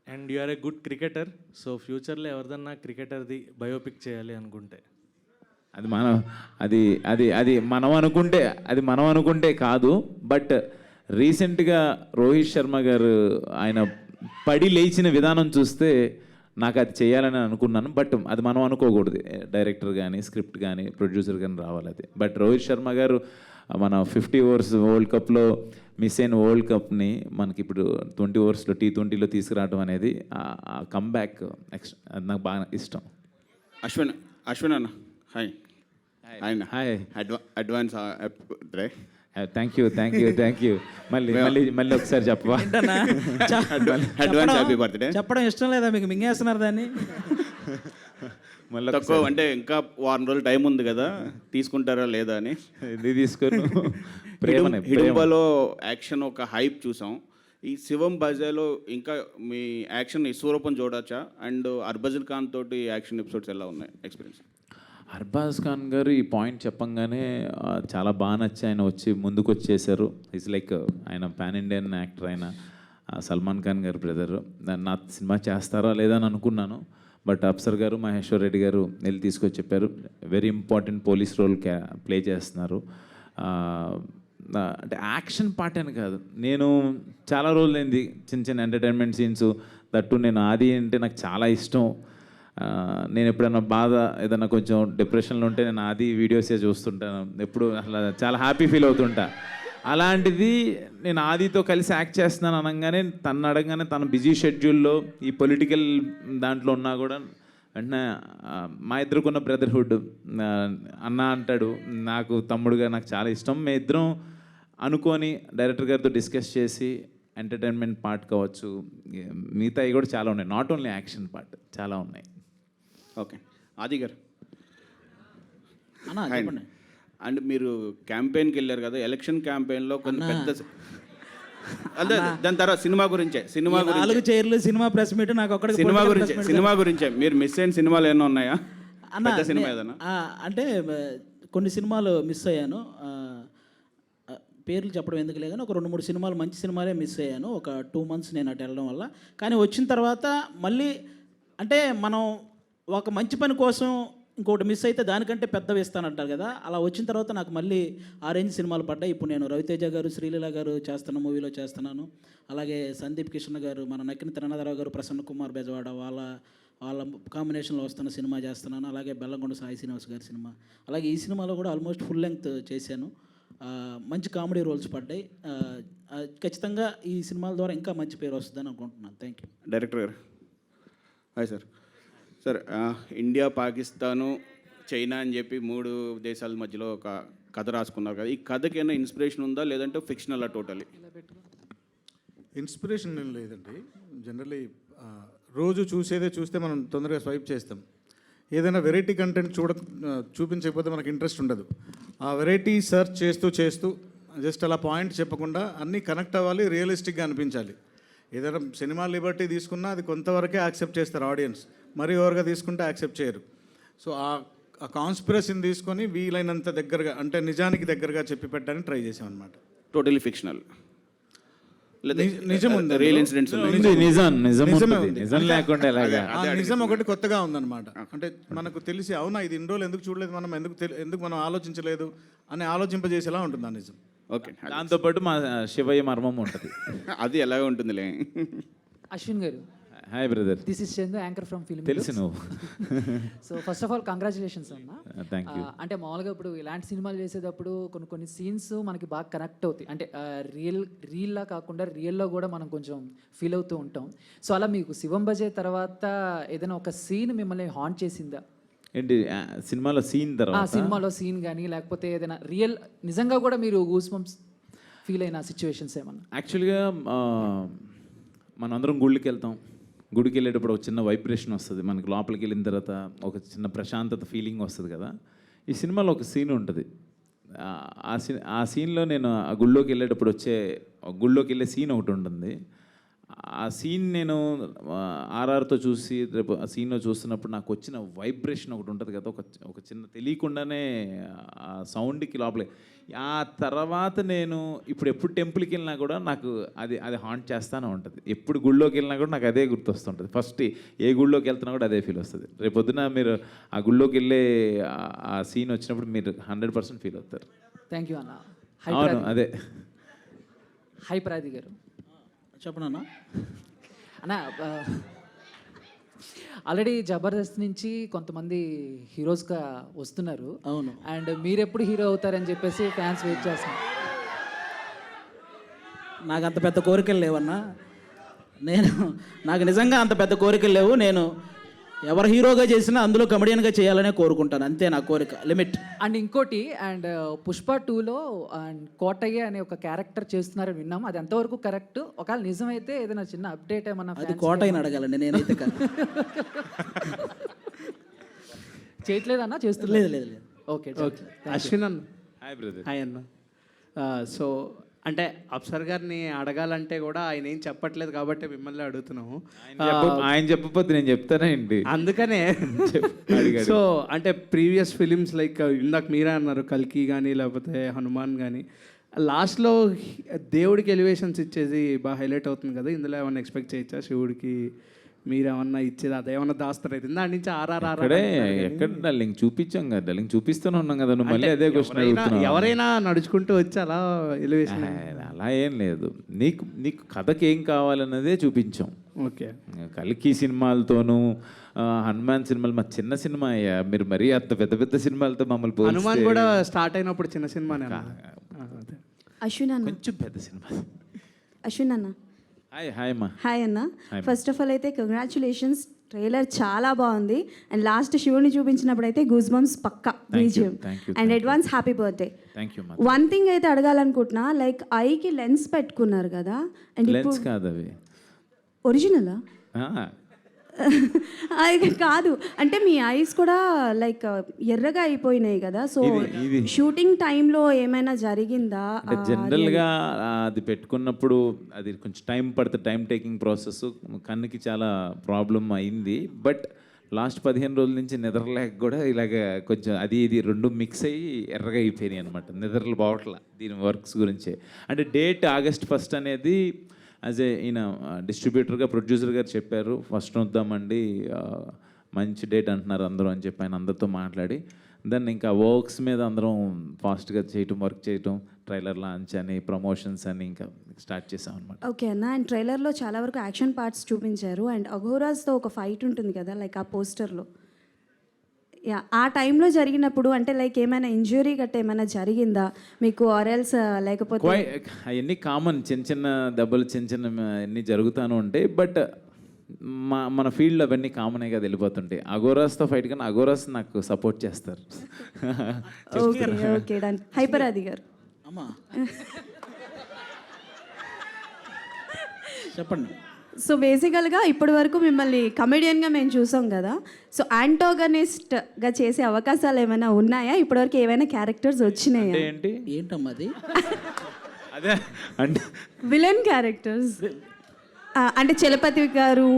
And you are a good cricketer. So ఫ్యూచర్లో ఎవరిదన్నా క్రికెటర్ది బయోపిక్ చేయాలి అనుకుంటే అది మనం అనుకుంటే కాదు. బట్ రీసెంట్గా రోహిత్ శర్మ గారు ఆయన పడి లేచిన విధానం చూస్తే నాకు అది చేయాలని అనుకున్నాను. బట్ అది మనం అనుకోకూడదు. డైరెక్టర్ కానీ స్క్రిప్ట్ కానీ ప్రొడ్యూసర్ కానీ రావాలి అది. బట్ రోహిత్ శర్మ గారు మన 50 ఓవర్స్ వరల్డ్ కప్లో మిస్ అయిన వరల్డ్ కప్ని మనకి ఇప్పుడు 20 ఓవర్స్లో T20లో తీసుకురావడం అనేది కమ్బ్యాక్ అది నాకు బాగా ఇష్టం. అశ్విన్ అన్న hi. Hi. Advance thank you. మళ్ళీ ఒకసారి చెప్పవా? Advance happy birthday. చెప్పడం ఇష్టం లేదా మీకు? మింగేస్తున్నారు దాన్ని. మళ్ళీ తక్కువ అంటే ఇంకా వారం రోజులు టైం ఉంది కదా, తీసుకుంటారా లేదా అని. ఇది తీసుకొని హిడింబాలో యాక్షన్ ఒక హైప్ చూసాం. ఈ శివం బజాలో ఇంకా మీ యాక్షన్ విశ్వరూపం చూడొచ్చా? అండ్ హర్భజన్ ఖాన్ తోటి యాక్షన్ ఎపిసోడ్స్ ఎలా ఉన్నాయి ఎక్స్పీరియన్స్? అర్బాజ్ ఖాన్ గారు ఈ పాయింట్ చెప్పంగానే చాలా బాగా నచ్చి ఆయన వచ్చి ముందుకు వచ్చేసారు. ఈజ్ లైక్ ఆయన పాన్ ఇండియన్ యాక్టర్, ఆయన సల్మాన్ ఖాన్ గారు బ్రదరు. నా సినిమా చేస్తారా లేదా అని అనుకున్నాను. బట్ అప్సర్ గారు, మహేశ్వర్ రెడ్డి గారు వెళ్ళి తీసుకొచ్చి చెప్పారు very important police role play చేస్తున్నారు. అంటే యాక్షన్ పార్ట్ అని కాదు, నేను చాలా రోజులైంది చిన్న ఎంటర్టైన్మెంట్ సీన్స్ దట్టు. నేను ఆది అంటే నాకు చాలా ఇష్టం. నేను ఎప్పుడైనా బాధ ఏదైనా కొంచెం డిప్రెషన్లో ఉంటే నేను ఆది వీడియోసే చూస్తుంటాను ఎప్పుడు. అసలు చాలా హ్యాపీ ఫీల్ అవుతుంటా. అలాంటిది నేను ఆదితో కలిసి యాక్ట్ చేస్తున్నాను అనగానే అడగగానే తన బిజీ షెడ్యూల్లో ఈ పొలిటికల్ దాంట్లో ఉన్నా కూడా వెంటనే మా ఇద్దరుకున్న బ్రదర్హుడ్ అన్న అంటాడు, నాకు తమ్ముడుగా నాకు చాలా ఇష్టం. మేము ఇద్దరం అనుకొని డైరెక్టర్ గారితో డిస్కస్ చేసి ఎంటర్టైన్మెంట్ పార్ట్ కావచ్చు, మిగతావి కూడా చాలా ఉన్నాయి, నాట్ ఓన్లీ యాక్షన్ పార్ట్ చాలా ఉన్నాయి. ఓకే, ఆది గారు చెప్పండి. అండ్ మీరు క్యాంపెయిన్కి వెళ్ళారు కదా, ఎలక్షన్ క్యాంపెయిన్లో కొన్ని పెద్ద అదే దాని తర్వాత సినిమా గురించే 4 చైర్లు సినిమా ప్రెస్ మీట్ నాకు ఒక్కడికి సినిమా గురించే మీరు మిస్ అయిన సినిమాలు ఏమైనా ఉన్నాయా? పెద్ద సినిమా ఏదైనా? అంటే కొన్ని సినిమాలు మిస్ అయ్యాను, పేర్లు చెప్పడం ఎందుకు లేదు కానీ ఒక 2-3 సినిమాలు మంచి సినిమాలే మిస్ అయ్యాను. ఒక 2 months నేను అటు వెళ్ళడం వల్ల. కానీ వచ్చిన తర్వాత మళ్ళీ అంటే మనం ఒక మంచి పని కోసం ఇంకోటి మిస్ అయితే దానికంటే పెద్ద వేస్తానంటారు కదా, అలా వచ్చిన తర్వాత నాకు మళ్ళీ ఆ రేంజ్ సినిమాలు పడ్డాయి. ఇప్పుడు నేను రవితేజ గారు, శ్రీలీల గారు చేస్తున్న మూవీలో చేస్తున్నాను. అలాగే సందీప్ కిషన్ గారు, మన నక్కిన తిరణాధరావు గారు, ప్రసన్న కుమార్ బెజవాడ వాళ్ళ కాంబినేషన్లో వస్తున్న సినిమా చేస్తున్నాను. అలాగే బెల్లంకొండ సాయి శ్రీనివాస్ గారి సినిమా. అలాగే ఈ సినిమాలో కూడా ఆల్మోస్ట్ ఫుల్ లెంగ్త్ చేశాను. మంచి కామెడీ రోల్స్ పడ్డాయి. ఖచ్చితంగా ఈ సినిమాల ద్వారా ఇంకా మంచి పేరు వస్తుందని అనుకుంటున్నాను. Thank you. డైరెక్టర్ గారు hi sir. Sir, India, Pakistan, China అని చెప్పి 3 దేశాల మధ్యలో ఒక కథ రాసుకున్నారు కదా, ఈ కథకి ఏమైనా ఇన్స్పిరేషన్ ఉందా లేదంటే ఫిక్షనల్ టోటలీ? ఇన్స్పిరేషన్ ఏం లేదండి. జనరలీ రోజు చూస్తే మనం తొందరగా స్వైప్ చేస్తాం. ఏదైనా వెరైటీ కంటెంట్ చూపించకపోతే మనకు ఇంట్రెస్ట్ ఉండదు. ఆ వెరైటీ సెర్చ్ చేస్తూ జస్ట్ అలా పాయింట్ చెప్పకుండా అన్నీ కనెక్ట్ అవ్వాలి, రియలిస్టిక్గా అనిపించాలి. ఏదైనా సినిమా లిబర్టీ తీసుకున్నా అది కొంతవరకే యాక్సెప్ట్ చేస్తారు ఆడియన్స్, మరీ ఓవర్గా తీసుకుంటే యాక్సెప్ట్ చేయరు. సో ఆ కాన్స్పిరసీని తీసుకొని వీలైనంత దగ్గరగా, అంటే నిజానికి దగ్గరగా చెప్పి పెట్టడానికి ట్రై చేసాం అనమాట. టోటలీ ఫిక్షనల్ నిజం ఉంది, రియల్ ఇన్సిడెంట్స్ నిజం ఒకటి కొత్తగా ఉందన్నమాట. అంటే మనకు తెలిసి అవునా ఇది ఇన్ని రోజులు ఎందుకు చూడలేదు, మనం ఎందుకు మనం ఆలోచించలేదు అని ఆలోచింపజేసేలా ఉంటుంది ఆ నిజం. ఓకే, దాంతోపాటు మా శివయ్య మర్మం ఉంటుంది. అది ఎలాగ ఉంటుందిలే. అశ్విన్ గారు, hi brother. This is Chandu, anchor from film. తెలుసు నువ్వు. So first of all congratulations అన్న. Thank you. అంటే మామూలుగా ఇప్పుడు ఇలాంటి సినిమాలు చేసేటప్పుడు కొన్ని సీన్స్ మనకి బాగా కనెక్ట్ అవుతాయి. అంటే రియల్లా కాకుండా రియల్లో కూడా మనం కొంచెం ఫీల్ అవుతూ ఉంటాం. సో అలా మీకు శివం బజే తర్వాత ఏదైనా ఒక సీన్ మిమ్మల్ని హాంట్ చేసిందా? ఏంటి సినిమాలో సీన్ ఆ తర్వాత సినిమాలో సీన్ కానీ లేకపోతే ఏదైనా రియల్ నిజంగా కూడా మీరు గూస్ బంప్స్ ఫీల్ అయిన సిచ్యువేషన్స్ ఏమన్నా? యాక్చువల్గా మనందరం గుళ్ళకి వెళ్తాం. గుడికి వెళ్ళేటప్పుడు ఒక చిన్న వైబ్రేషన్ వస్తుంది మనకి. లోపలికి వెళ్ళిన తర్వాత ఒక చిన్న ప్రశాంతత ఫీలింగ్ వస్తుంది కదా. ఈ సినిమాలో ఒక సీన్ ఉంటుంది. ఆ సీన్లో నేను ఆ గుళ్ళోకి వెళ్ళేటప్పుడు గుళ్ళోకి వెళ్ళే సీన్ ఒకటి ఉంటుంది. ఆ సీన్ నేను ఆర్ఆర్తో చూసి రేపు ఆ సీన్లో చూస్తున్నప్పుడు నాకు వచ్చిన వైబ్రేషన్ ఒకటి ఉంటుంది కదా, ఒక చిన్న తెలియకుండానే ఆ సౌండ్కి లోపలే. ఆ తర్వాత నేను ఎప్పుడు టెంపుల్కి వెళ్ళినా కూడా నాకు అది హాంట్ చేస్తూనే ఉంటుంది. ఎప్పుడు గుళ్ళోకి వెళ్ళినా కూడా నాకు అదే గుర్తొస్తుంటుంది. ఫస్ట్ ఏ గుళ్ళోకి వెళ్తున్నా కూడా అదే ఫీల్ వస్తుంది. రేపు పొద్దున మీరు ఆ గుళ్ళోకి వెళ్ళే ఆ సీన్ వచ్చినప్పుడు మీరు 100% ఫీల్ అవుతారు. థ్యాంక్ యూ అన్న. అవును, అదే. హై ప్రాది గారు చెప్పనన్నా అన్న, ఆల్రెడీ జబర్దస్త్ నుంచి కొంతమంది హీరోస్గా వస్తున్నారు. అవును. అండ్ మీరు ఎప్పుడు హీరో అవుతారని చెప్పేసి ఫ్యాన్స్ వెయిట్ చేస్తున్నారు. నాకు అంత పెద్ద కోరికలు లేవన్నా. నాకు నిజంగా అంత పెద్ద కోరికలు లేవు. నేను ఎవరు హీరోగా చేసినా అందులో కమెడియన్గా చేయాలనే కోరుకుంటాను, అంతే నా కోరిక, లిమిట్. అండ్ ఇంకోటి, అండ్ పుష్ప 2లో అండ్ కోటయ్య అనే ఒక క్యారెక్టర్ చేస్తున్నారని విన్నాము. అది ఎంతవరకు కరెక్ట్? ఒకవేళ నిజమైతే ఏదైనా చిన్న అప్డేట్ ఏమన్నా? అది కోటయ్యని అడగాలండి, నేనైతే కాదు. చేయట్లేదన్నా? చేస్తుంది? లేదు లేదు లేదు. Okay okay. అశ్విన్ అన్న. Hi brother. హాయ్ అన్న. సో అంటే అప్సర్ గారిని అడగాలంటే కూడా ఆయన ఏం చెప్పట్లేదు కాబట్టి మిమ్మల్ని అడుగుతున్నాము. ఆయన చెప్పకపోతే నేను చెప్తానా ఏంటి? అందుకనే సో అంటే ప్రీవియస్ ఫిలిమ్స్ లైక్ ఇందాక మీరే అన్నారు కల్కి కానీ లేకపోతే హనుమాన్ కానీ, లాస్ట్లో దేవుడికి ఎలివేషన్స్ ఇచ్చేది బాగా హైలైట్ అవుతుంది కదా. ఇందులో ఏమన్నా ఎక్స్పెక్ట్ చేయొచ్చా? శివుడికి మీరేమన్నా ఇచ్చేది అదేమన్నా దాస్తారైతే దాని నుంచి ఎక్కడ డల్లింగ్ చూపించాం కదా, డల్లింగ్ చూపిస్తూనే ఉన్నాం కదా. నువ్వు మళ్ళీ అదే క్వశ్చన్ అడుగుతున్నావు. ఎవరైనా నడుచుకుంటూ వచ్చి అలా ఎలివేషన్? అలా ఏం లేదు. నీకు కథకి ఏం కావాలన్నదే చూపించాం. ఓకే. కల్కి సినిమాలతోనూ హనుమాన్ సినిమాలు మా చిన్న సినిమా అయ్యా. మీరు మరీ అంత పెద్ద పెద్ద సినిమాలతో మమ్మల్ని హనుమాన్ కూడా స్టార్ట్ అయినప్పుడు చిన్న సినిమానే. అశ్విన్ అన్న, కొంచెం పెద్ద సినిమా. అశ్విన్ అన్న. హాయ్. హాయ్ అమ్మా. హాయ్ అన్న. ఫస్ట్ ఆఫ్ ఆల్ అయితే కంగ్రాచులేషన్స్, ట్రైలర్ చాలా బాగుంది. అండ్ లాస్ట్ శివుని చూపించినప్పుడు అయితే గూస్ బంప్స్ పక్కా BGM. And advance happy birthday. One thing అయితే అడగాలనుకుంటున్నా, లైక్ ఐకి లెన్స్ పెట్టుకున్నారు కదా, అండ్ లెన్స్ కాదు అవి ఒరిజినలా? అది కాదు, అంటే మీ ఐస్ కూడా లైక్ ఎర్రగా అయిపోయినాయి కదా. సో షూటింగ్ టైంలో ఏమైనా జరిగిందా? జనరల్గా అది పెట్టుకున్నప్పుడు అది కొంచెం టైం పడుతుంది, టైం టేకింగ్ ప్రాసెస్. కన్నుకి చాలా ప్రాబ్లం అయింది. బట్ లాస్ట్ 15 రోజుల నుంచి నిద్రలేక కూడా ఇలాగ కొంచెం ఇది రెండు మిక్స్ అయ్యి ఎర్రగా అయిపోయినాయి అనమాట. నిద్రలు పోవట్లా దీని వర్క్స్ గురించే. అంటే డేట్ August 1 అనేది యాజ్ ఈయన డిస్ట్రిబ్యూటర్గా ప్రొడ్యూసర్ గారు చెప్పారు, ఫస్ట్ వద్దామండి, మంచి డేట్ అంటున్నారు అందరూ అని చెప్పి ఆయన అందరితో మాట్లాడి దాన్ని ఇంకా వర్క్స్ మీద అందరం ఫాస్ట్గా వర్క్ చేయటం, ట్రైలర్ లాంచ్ అని, ప్రమోషన్స్ అని ఇంకా స్టార్ట్ చేసాం అనమాట. ఓకే అన్న. అండ్ ట్రైలర్లో చాలా వరకు యాక్షన్ పార్ట్స్ చూపించారు. అండ్ అఘోరాస్తో ఒక ఫైట్ ఉంటుంది కదా, లైక్ ఆ పోస్టర్లో. ఆ టైంలో జరిగినప్పుడు అంటే లైక్ ఏమైనా ఇంజురీ గట్ట ఏమైనా జరిగిందా మీకు? ఆర్ఎల్స్ లేకపోతే అవన్నీ కామన్, చిన్న చిన్న దెబ్బలు చిన్న అన్నీ జరుగుతూనే ఉంటాయి. బట్ మన ఫీల్డ్లో అవన్నీ కామనే కదా వెళ్ళిపోతుంటాయి. అఘోరాస్తో ఫైట్ కానీ అఘోరాస్ నాకు సపోర్ట్ చేస్తారు. Okay done. హైపరాది గారు అమ్మా చెప్పండి. సో బేసికల్గా ఇప్పటి వరకు మిమ్మల్ని కమెడియన్గా మేము చూసాం కదా. సో యాంటోగనిస్ట్గా చేసే అవకాశాలు ఏమైనా ఉన్నాయా? ఇప్పటివరకు ఏమైనా క్యారెక్టర్స్ వచ్చినాయా? ఏంటమ్మా అది? అదే అంటే విలన్ క్యారెక్టర్స్ అంటే చలపతి గారు,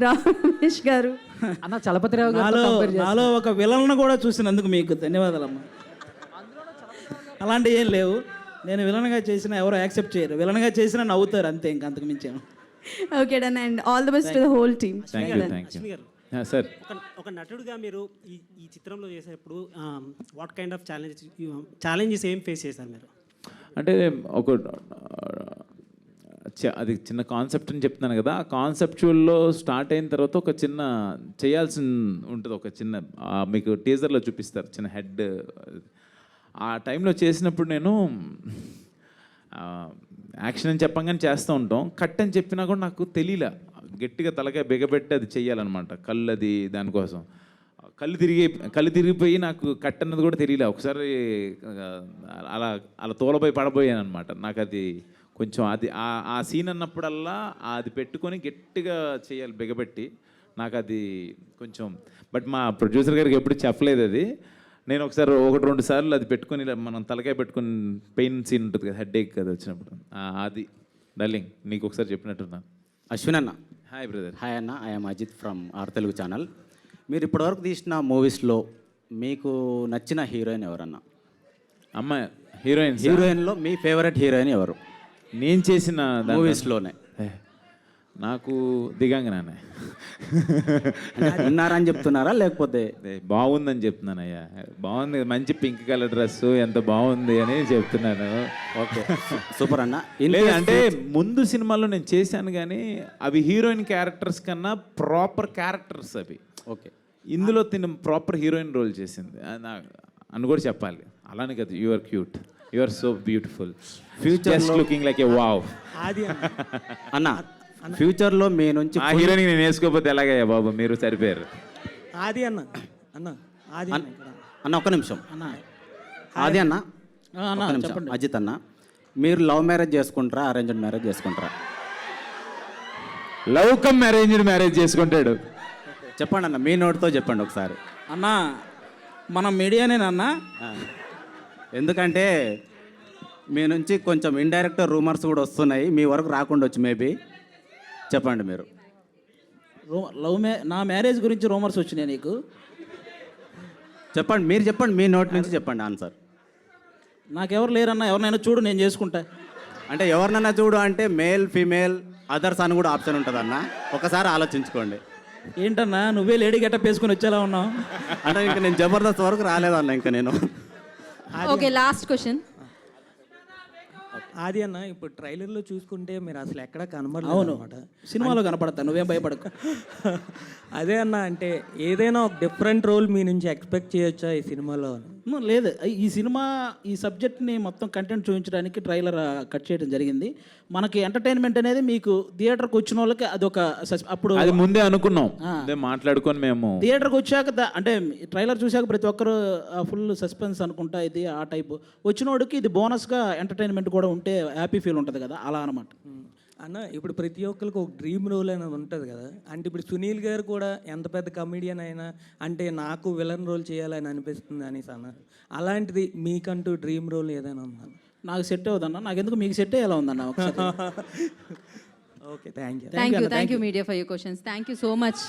రమేష్ గారు. అన్న చలపతిరావు గారు నాలో ఒక విలన్ను కూడా చూసినందుకు మీకు ధన్యవాదాలమ్మా. అలాంటివి ఏం లేవు. నేను విలన్గా చేసినా ఎవరో యాక్సెప్ట్ చేయరు, విలన్గా చేసినా నవ్వుతారు అంతే, ఇంకా అంతకు మించాను. Okay done. And all the best to the whole team. Sir, ఒక నటుడుగా మీరు ఈ చిత్రంలో చేసేటప్పుడు వాట్ కైండ్ ఆఫ్ ఛాలెంజెస్ ఏం ఫేస్ చేశారు మీరు? అంటే అది చిన్న కాన్సెప్ట్ అని చెప్తున్నాను కదా. ఆ కాన్సెప్చువల్లో స్టార్ట్ అయిన తర్వాత ఒక చిన్న చేయాల్సి ఉంటుంది. ఒక చిన్న మీకు టీజర్లో చూపిస్తారు చిన్న హెడ్. ఆ టైంలో చేసినప్పుడు నేను యాక్షన్ అని చెప్పంగానే చేస్తూ ఉంటాం. కట్ అని చెప్పినా కూడా నాకు తెలియలే, గట్టిగా తలకాయ బిగబెట్టి అది చెయ్యాలన్నమాట. కళ్ళు అది దానికోసం కళ్ళు తిరిగిపోయి నాకు కట్ అన్నది కూడా తెలియలే. ఒకసారి అలా అలా తోలపోయి పడబోయాను అనమాట. నాకు అది కొంచెం అది ఆ సీన్ అన్నప్పుడల్లా అది పెట్టుకొని గట్టిగా చేయాలి బిగబెట్టి. నాకు అది కొంచెం, బట్ మా ప్రొడ్యూసర్ గారికి ఎప్పుడు చెప్పలేదు అది. నేను ఒకసారి 1-2 సార్లు అది పెట్టుకొని ఇలా మనం తలకాయ పెట్టుకొని పెయిన్ సీన్ ఉంటుంది కదా, హెడ్ ఏక్ అది వచ్చినప్పుడు, అది డల్లింగ్ నీకు ఒకసారి చెప్పినట్టున్నాను. అశ్విన్ అన్న, హాయ్ బ్రదర్. హాయ్ అన్న, I'm Ajith from R Telugu channel. మీరు ఇప్పటివరకు తీసిన మూవీస్లో మీకు నచ్చిన హీరోయిన్ ఎవరన్నా? అమ్మాయి హీరోయిన్లో మీ ఫేవరెట్ హీరోయిన్ ఎవరు నేను చేసిన మూవీస్లోనే? నాకు దిగంగనానే. ఉన్నారని చెప్తున్నారా లేకపోతే? బాగుందని చెప్తున్నానయ్యా. బాగుంది, మంచి పింక్ కలర్ డ్రెస్, ఎంత బాగుంది అని చెప్తున్నాను. ఓకే, సూపర్ అన్న. అంటే ముందు సినిమాలో నేను చేశాను కానీ అవి హీరోయిన్ క్యారెక్టర్స్ కన్నా ప్రాపర్ క్యారెక్టర్స్ అవి. ఓకే, ఇందులో తిన ప్రాపర్ హీరోయిన్ రోల్ చేసింది అని కూడా చెప్పాలి. అలానే కదా, you are cute, you are so beautiful, future looking like a wow. అన్న, ఫ్యూచర్లో మీ నుంచి ఆ హీరోయిన్ నేను వేసుకోకపోతే ఎలాగయ్యా బాబు, మీరు సరిపోయారు. ఆది అన్న అన్న ఒక్క నిమిషం. ఆది అన్న, ఒక్క నిమిషం. అజిత్ అన్న, మీరు లవ్ మ్యారేజ్ చేసుకుంటారా, అరేంజ్డ్ మ్యారేజ్ చేసుకుంటారా? లవ్ కమ్ అరేంజ్డ్ మ్యారేజ్ చేసుకుంటాడు. చెప్పండి అన్న, మీ నోటితో చెప్పండి ఒకసారి. అన్న, మనం మీడియానేనన్నా. ఎందుకంటే మీ నుంచి కొంచెం ఇండైరెక్ట్ రూమర్స్ కూడా వస్తున్నాయి, మీ వరకు రాకుండా వచ్చు మేబీ. చెప్పండి మీరు. నా మ్యారేజ్ గురించి రూమర్స్ వచ్చినాయి నీకు? చెప్పండి, మీరు చెప్పండి, మీ నోటి నుంచి చెప్పండి ఆన్సర్. నాకెవరు లేరన్నా, ఎవరినైనా చూడు, నేను చేసుకుంటా. అంటే ఎవరినైనా చూడు అంటే మేల్, ఫీమేల్, అదర్స్ అని కూడా ఆప్షన్ ఉంటుందన్న, ఒకసారి ఆలోచించుకోండి. ఏంటన్నా నువ్వే లేడీ గెటప్ వేసుకొని వచ్చేలా ఉన్నావు? అంటే ఇంకా నేను జబర్దస్త్ వరకు రాలేదన్న ఇంకా నేను. Okay, last question. ఆది అన్న, ఇప్పుడు ట్రైలర్లో చూసుకుంటే మీరు అసలు ఎక్కడ కనబడలేదు. అవును, సినిమాలో కనపడతా, నువ్వేం భయపడకు. అదే అన్న, అంటే ఏదైనా ఒక డిఫరెంట్ రోల్ మీ నుంచి ఎక్స్పెక్ట్ చేయొచ్చా ఈ సినిమాలో? లేదు, ఈ సినిమా ఈ సబ్జెక్ట్ని మొత్తం కంటెంట్ చూపించడానికి ట్రైలర్ కట్ చేయడం జరిగింది. మనకి ఎంటర్టైన్మెంట్ అనేది మీకు థియేటర్కి వచ్చిన వాళ్ళకి అదొక అప్పుడు అది ముందే అనుకున్నాం, మాట్లాడుకొని మేము థియేటర్కి వచ్చాక అంటే ట్రైలర్ చూశాక ప్రతి ఒక్కరు ఫుల్ సస్పెన్స్ అనుకుంటా, ఇది ఆ టైపు వచ్చినోడికి ఇది బోనస్గా ఎంటర్టైన్మెంట్ కూడా ఉంటే హ్యాపీ ఫీల్ ఉంటుంది కదా, అలా అనమాట. అన్న, ఇప్పుడు ప్రతి ఒక్కరికి ఒక డ్రీమ్ రోల్ అనేది ఉంటుంది కదా. అంటే ఇప్పుడు సునీల్ గారు కూడా ఎంత పెద్ద కమెడియన్ అయినా అంటే నాకు విలన్ రోల్ చేయాలని అనిపిస్తుంది అనేసి అన్నారు. అలాంటిది మీకంటూ డ్రీమ్ రోల్ ఏదైనా ఉందా? నాకు సెట్ అవుదన్నా, నాకెందుకు మీకు సెట్ అయ్యేలా ఉందన్న ఒకసారి. Okay, thank you media for your questions. Thank you so much.